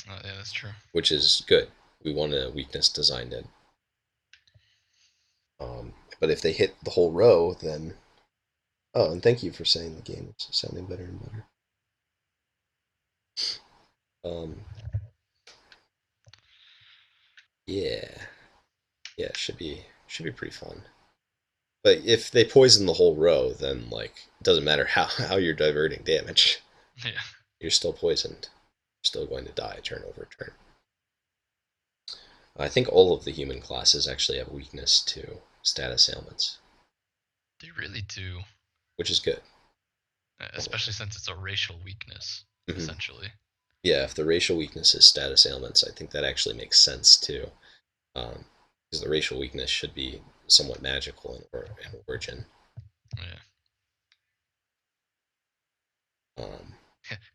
Oh, yeah, that's true. which is good. We want a weakness designed in. But if they hit the whole row, then oh, and thank you for saying the game is sounding better and better. Um, yeah, yeah, should be pretty fun. But if they poison the whole row, then like it doesn't matter how you're diverting damage, Yeah. you're still poisoned. You're still going to die turn over turn. I think all of the human classes actually have weakness to status ailments, They really do. which is good. Especially since it's a racial weakness, Mm-hmm. essentially. Yeah, if the racial weakness is status ailments, I think that actually makes sense too, because the racial weakness should be somewhat magical in origin. Yeah. Um,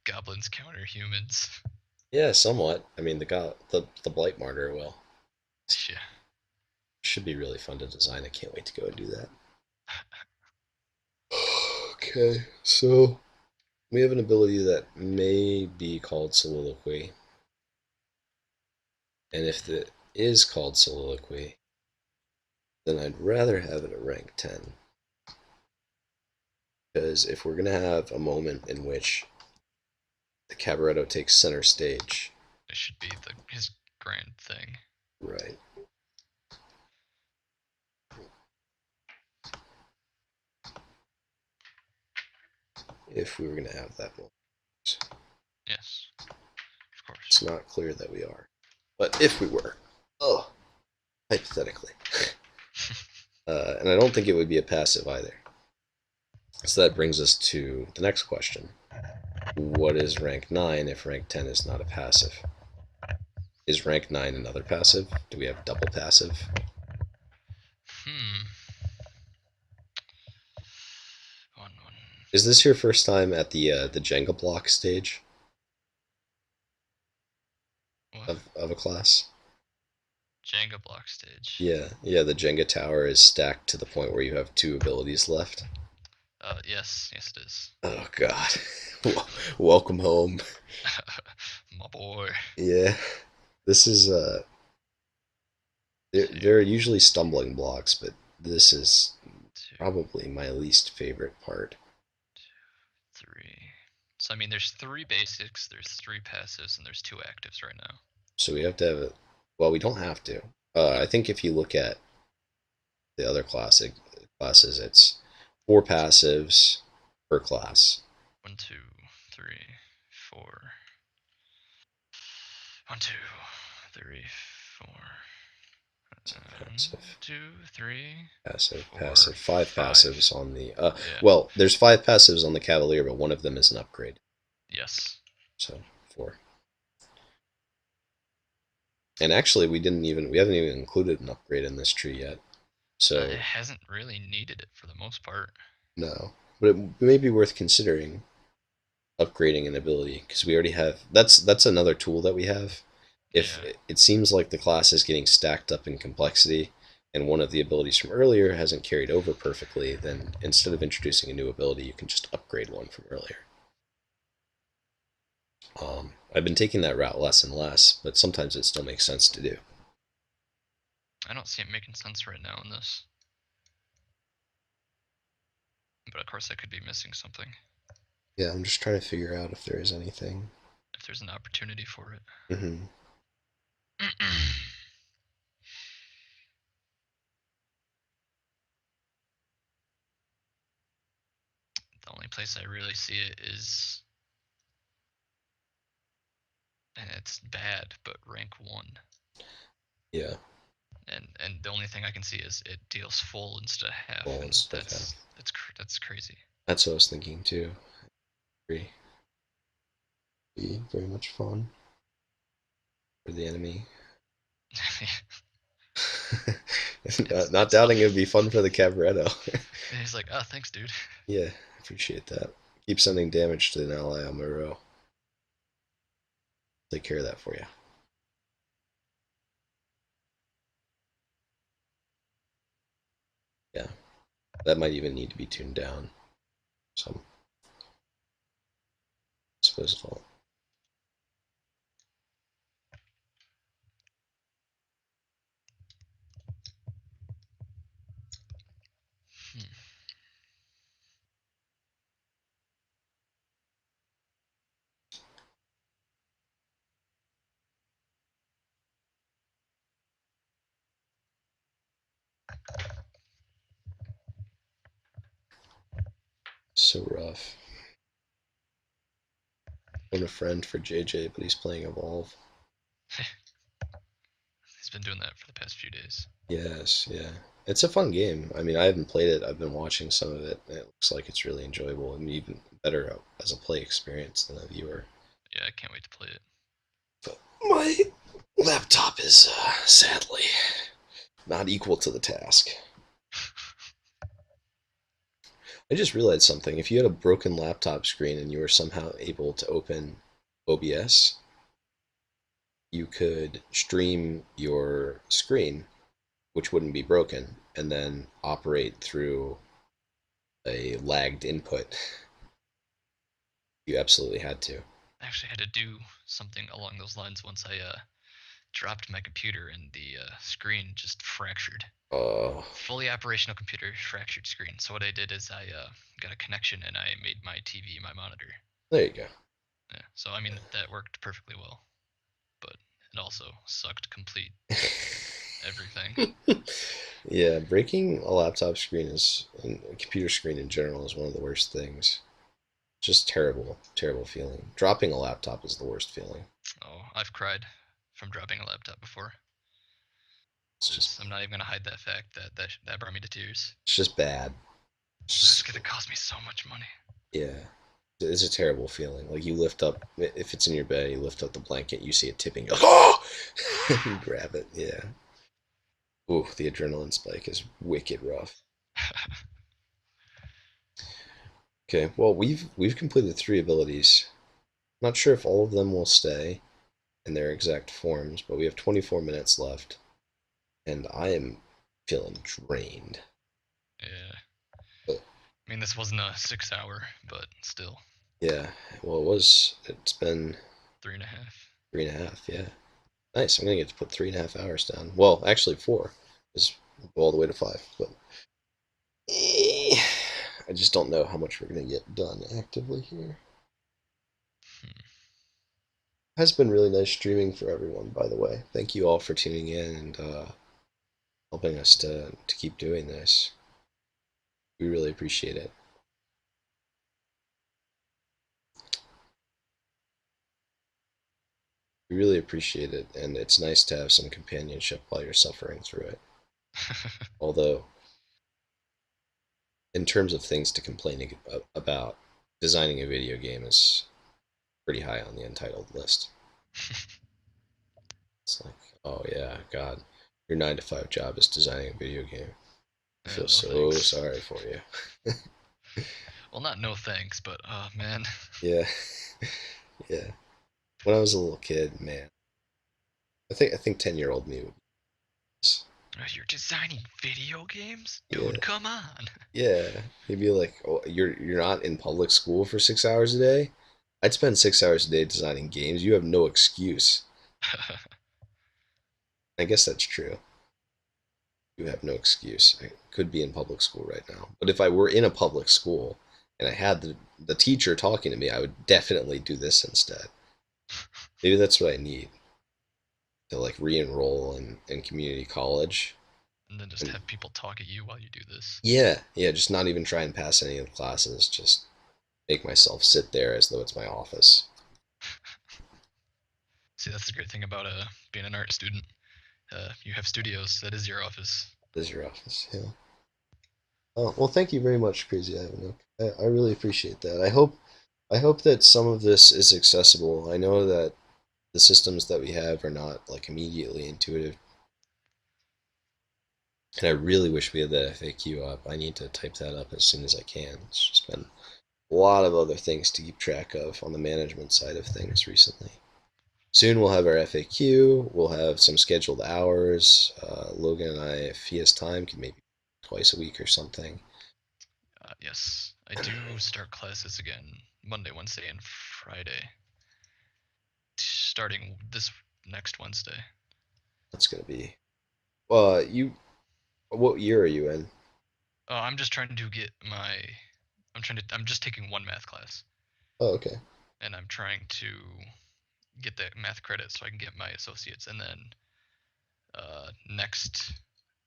Goblins counter humans. yeah, somewhat. I mean, the blight martyr will Yeah. should be really fun to design. I can't wait to go and do that. Okay, so we have an ability that may be called soliloquy, and if it is called soliloquy, then I'd rather have it at rank 10. Because if we're going to have a moment in which the Cabaretto takes center stage, It should be his grand thing. right, if we were going to have that moment, Yes, of course. it's not clear that we are. But if we were, oh, hypothetically, and I don't think it would be a passive either. So that brings us to the next question. What is rank 9 if rank 10 is not a passive? Is rank 9 another passive? Do we have double passive? Hmm. One. Is this your first time at the Jenga block stage What? of a class? Jenga block stage. Yeah, the Jenga tower is stacked to the point where you have two abilities left. Yes, it is. Oh God. Welcome home. My boy. Yeah. This is there are Two, usually stumbling blocks, but this is two, probably my least favorite part. three. So I mean, there's three basics, there's three passives, and there's two actives right now. So we have to have it. Well, we don't have to. I think if you look at the other classes, it's four passives per class. One, two, three, four. One, two, three, four. One, Passive, two, three, passive, four, passive. Five five. passives on the. Yeah. Well, there's five passives on the Cavalier, but one of them is an upgrade. Yes. So four. And actually, we haven't even included an upgrade in this tree yet. It So hasn't really needed it for the most part. no, but it may be worth considering upgrading an ability because we already have. That's another tool that we have. If Yeah. it seems like the class is getting stacked up in complexity, and one of the abilities from earlier hasn't carried over perfectly, then instead of introducing a new ability, you can just upgrade one from earlier. I've been taking that route less and less, but sometimes it still makes sense to do. I don't see it making sense right now in this. But of course I could be missing something. Yeah, I'm just trying to figure out if there is anything. If there's an opportunity for it. Hmm. The only place I really see it is, and it's bad, but rank 1. Yeah, And the only thing I can see is it deals full instead of half, well, and instead of that's half. that's crazy. That's what I was thinking too. Agree. Be very much fun for the enemy. Not It's doubting it would be fun for the Cabaretto. and he's like, oh, thanks, dude. Yeah, appreciate that. Keep sending damage to an ally on my row. Take care of that for you. Yeah, that might even need to be tuned down. Some, I suppose it will. Hmm. So rough. I'm a friend for JJ, but he's playing Evolve. He's been doing that for the past few days. Yes, yeah. It's a fun game. I mean, I haven't played it. I've been watching some of it, and it looks like it's really enjoyable and even better as a play experience than a viewer. Yeah, I can't wait to play it. But my laptop is sadly not equal to the task. I just realized something. If you had a broken laptop screen and you were somehow able to open OBS, you could stream your screen, which wouldn't be broken, and then operate through a lagged input. You absolutely had to. I actually had to do something along those lines once. I dropped my computer and the screen just fractured. Oh, Fully operational computer, fractured screen. So what I did is I got a connection and I made my TV my monitor. there you go. Yeah. So I mean that worked perfectly well, but it also sucked complete everything. Yeah, breaking a laptop screen is, and a computer screen in general, is one of the worst things. Just terrible, terrible feeling. Dropping a laptop is the worst feeling. Oh, I've cried from dropping a laptop before. It's just, I'm not even gonna hide that fact that brought me to tears. it's just bad. It's It's just, gonna cost me so much money. yeah, it's a terrible feeling. Like you lift up, if it's in your bed, you lift up the blanket, you see it tipping, you're like, oh, you grab it. Yeah. Ooh, the adrenaline spike is wicked rough. Okay, well we've completed three abilities. Not sure if all of them will stay in their exact forms, but we have 24 minutes left, and I am feeling drained. Yeah. But I mean, this wasn't a 6 hour, but still, yeah, well it was. It's been 3.5. 3.5. Yeah, nice. I'm gonna get to put 3.5 hours down. Well, actually four, is all the way to five. But I just don't know how much we're gonna get done actively here. Hmm. Has been really nice streaming for everyone, by the way. Thank you all for tuning in and helping us to keep doing this. We really appreciate it. We really appreciate it, and it's nice to have some companionship while you're suffering through it. Although, in terms of things to complain about, designing a video game is pretty high on the entitled list. It's like Oh yeah, God, your 9 to 5 job is designing a video game. I Yeah, feel no so thanks. sorry for you. Well, not no thanks, but oh man. Yeah, yeah. When I was a little kid, man, I think 10-year-old me would. You're designing video games? Yeah, Dude, come on. yeah. He'd be like, "Oh, you're not in public school for 6 hours a day." I'd spend 6 hours a day designing games. You have no excuse. I guess that's true. You have no excuse. I could be in public school right now, but if I were in a public school and I had the teacher talking to me, I would definitely do this instead. Maybe that's what I need to like re-enroll in community college. And then just And have people talk at you while you do this. yeah, yeah, just not even try and pass any of the classes. Just make myself sit there as though it's my office. See, that's the great thing about being an art student. You have studios. That is your office. This is your office. Yeah. Oh, well, thank you very much, Crazy Ivan. I really appreciate that. I hope that some of this is accessible. I know that the systems that we have are not like immediately intuitive, and I really wish we had that FAQ up. I need to type that up as soon as I can. It's just been a lot of other things to keep track of on the management side of things recently. Soon we'll have our FAQ. We'll have some scheduled hours. Logan and I, if he has time, can maybe twice a week or something. Yes, I do start classes again Monday, Wednesday, and Friday. Starting this next Wednesday. That's gonna be. You. What year are you in? I'm just trying to get my. I'm just taking one math class, Oh, okay. and I'm trying to get that math credit so I can get my associates, and then next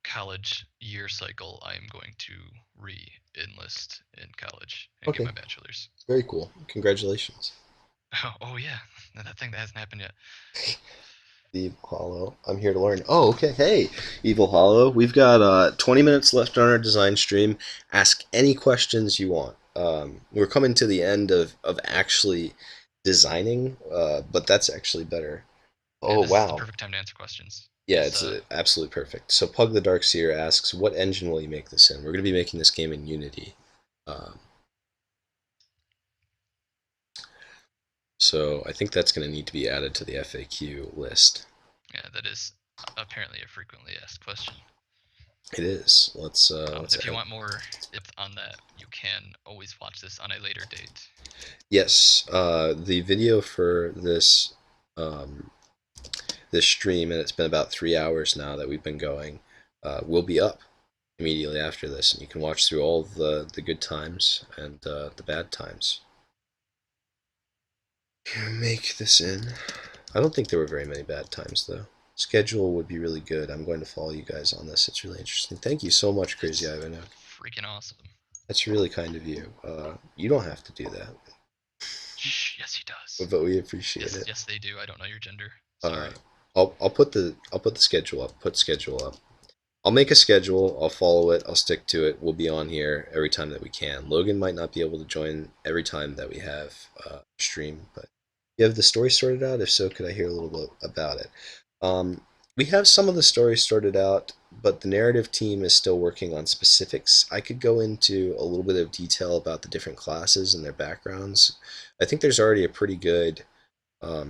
college year cycle, I am going to re-enlist in college and get Okay. my bachelor's. Very cool. Congratulations. Oh yeah, that thing that hasn't happened yet. The Evil Hollow. I'm here to learn. Oh, okay. Hey, Evil Hollow. We've got 20 minutes left on our design stream. Ask any questions you want. We're coming to the end of actually designing, but that's actually better. Yeah, Oh, this is the wow. perfect time to answer questions. Yeah, Just it's absolutely perfect. So Pug the Darkseer asks, what engine will you make this in? We're going to be making this game in Unity. Um, so I think that's going to need to be added to the FAQ list. yeah, that is apparently a frequently asked question. It is. Let's If you add. want more depth on that, you can always watch this on a later date. Yes, the video for um, this stream, and it's been about 3 hours now that we've been going, will be up immediately after this, and you can watch through all the good times and the bad times. Make this in. I don't think there were very many bad times though. Schedule would be really good. I'm going to follow you guys on this. It's really interesting. Thank you so much, Crazy It's Ivan. freaking awesome. That's really kind of you. You don't have to do that, Shh, yes, he does. but we appreciate Yes, it. yes, they do. I don't know your gender. All Sorry. right. I'll put the schedule up. Put schedule up. I'll make a schedule. I'll follow it. I'll stick to it. We'll be on here every time that we can. Logan might not be able to join every time that we have stream, but you have the story sorted out. If so, could I hear a little bit about it? Um, we have some of the stories sorted out, but the narrative team is still working on specifics. I could go into a little bit of detail about the different classes and their backgrounds. I think there's already a pretty good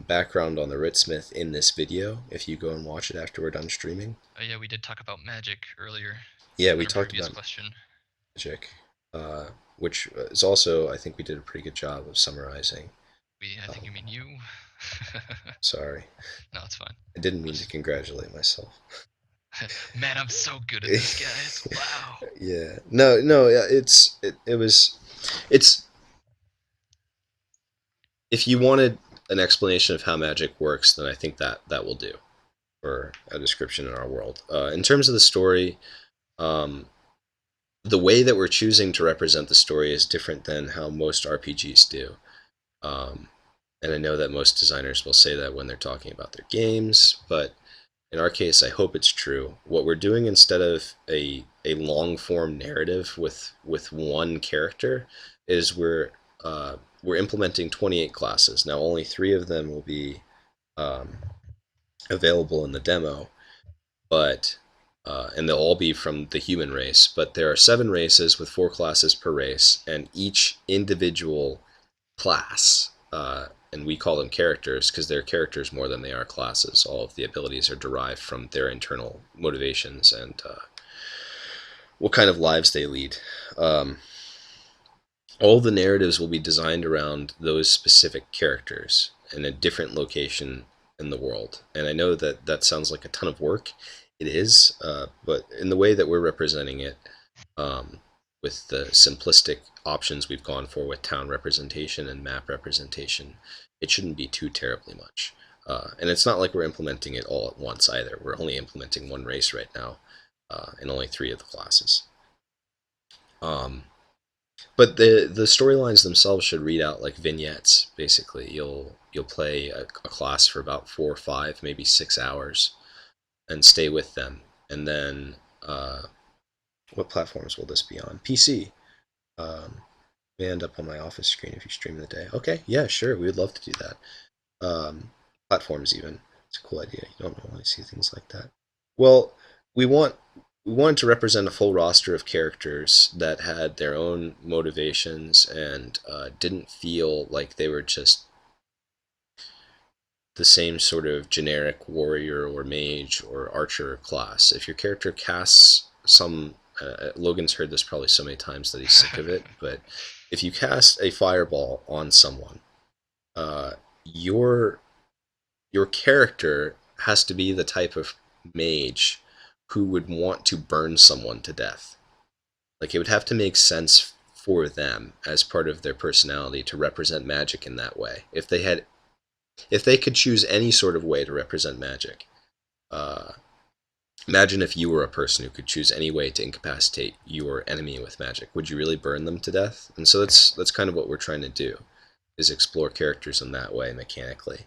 background on the Ritsmith in this video if you go and watch it after we're done streaming. Yeah, we did talk about magic earlier Yeah, we in a talked previous about question. magic, which is also, I think we did a pretty good job of summarizing. I think Um, you mean you. sorry, No, it's fine. I didn't I mean to just, congratulate myself. man, I'm so good at this, guys. Wow. Yeah, no, no, yeah, it's if you wanted an explanation of how magic works, then I think that will do for a description in our world. In terms of the story, um, the way that we're choosing to represent the story is different than how most RPGs do. Um, and I know that most designers will say that when they're talking about their games, but in our case, I hope it's true. What we're doing instead of a long form narrative with one character is we're implementing 28 classes. Now, only three of them will be um, available in the demo, but and they'll all be from the human race. But there are 7 races with 4 classes per race, and each individual class, and we call them characters because they're characters more than they are classes. All of the abilities are derived from their internal motivations and what kind of lives they lead. Um, all the narratives will be designed around those specific characters in a different location in the world. And I know that that sounds like a ton of work. It is, but in the way that we're representing it, um, with the simplistic options we've gone for with town representation and map representation, it shouldn't be too terribly much. And it's not like we're implementing it all at once either. We're only implementing 1 race right now, and only 3 of the classes. Um, but the storylines themselves should read out like vignettes. Basically, you'll play a class for about 4 or 5, maybe 6 hours, and stay with them. And then, what platforms will this be on? PC. Um, may end up on my office screen if you stream the day. Okay, yeah, sure, we would love to do that. Um, Platforms even. It's a cool idea. You don't normally see things like that. Well, we want we wanted to represent a full roster of characters that had their own motivations and didn't feel like they were just the same sort of generic warrior or mage or archer class. If your character casts some, Logan's heard this probably so many times that he's sick of it, but if you cast a fireball on someone, uh, your your character has to be the type of mage who would want to burn someone to death. Like it would have to make sense for them as part of their personality to represent magic in that way. If they could choose any sort of way to represent magic, uh, imagine if you were a person who could choose any way to incapacitate your enemy with magic. Would you really burn them to death? And so that's kind of what we're trying to do, is explore characters in that way mechanically,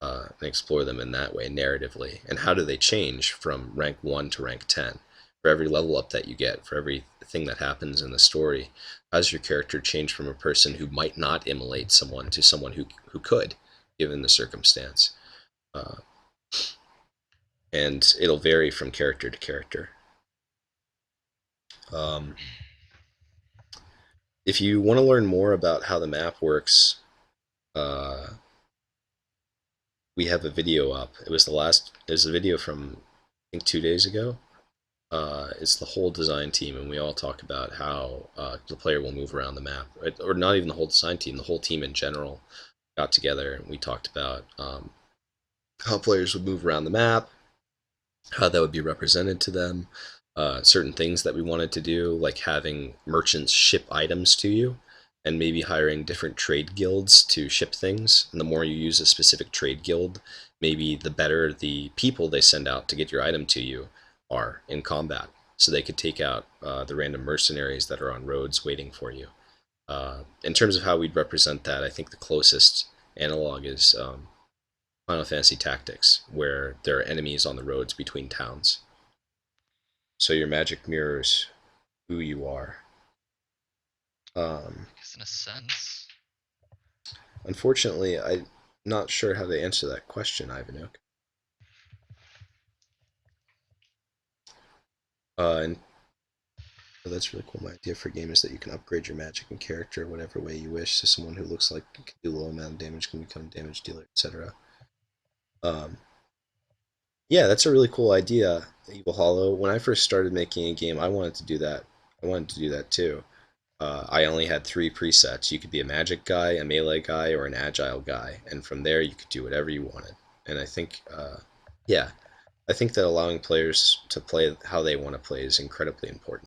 and explore them in that way narratively. And how do they change from rank 1 to rank 10? For every level up that you get, for everything that happens in the story, how does your character change from a person who might not immolate someone to someone who could, given the circumstance? Uh, and it'll vary from character to character. Um, if you want to learn more about how the map works, uh, we have a video up. It was a video from, I think, 2 days ago. It's the whole design team, and we all talk about how the player will move around the map, or not even the whole design team, the whole team in general got together and we talked about how players would move around the map, how that would be represented to them, certain things that we wanted to do, like having merchants ship items to you, and maybe hiring different trade guilds to ship things. And the more you use a specific trade guild, maybe the better the people they send out to get your item to you are in combat. So they could take out the random mercenaries that are on roads waiting for you. In terms of how we'd represent that, I think the closest analog is Final Fantasy Tactics, where there are enemies on the roads between towns. So your magic mirrors who you are. I guess in a sense. Unfortunately, I'm not sure how to answer that question, Ivanuk. And that's really cool. My idea for a game is that you can upgrade your magic and character whatever way you wish. So someone who looks like can do low amount of damage can become a damage dealer, etc. Um, yeah, that's a really cool idea, Evil Hollow. When I first started making a game, I wanted to do that. I wanted to do that too. I only had 3 presets. You could be a magic guy, a melee guy, or an agile guy, and from there you could do whatever you wanted. And I think, yeah, I think that allowing players to play how they want to play is incredibly important.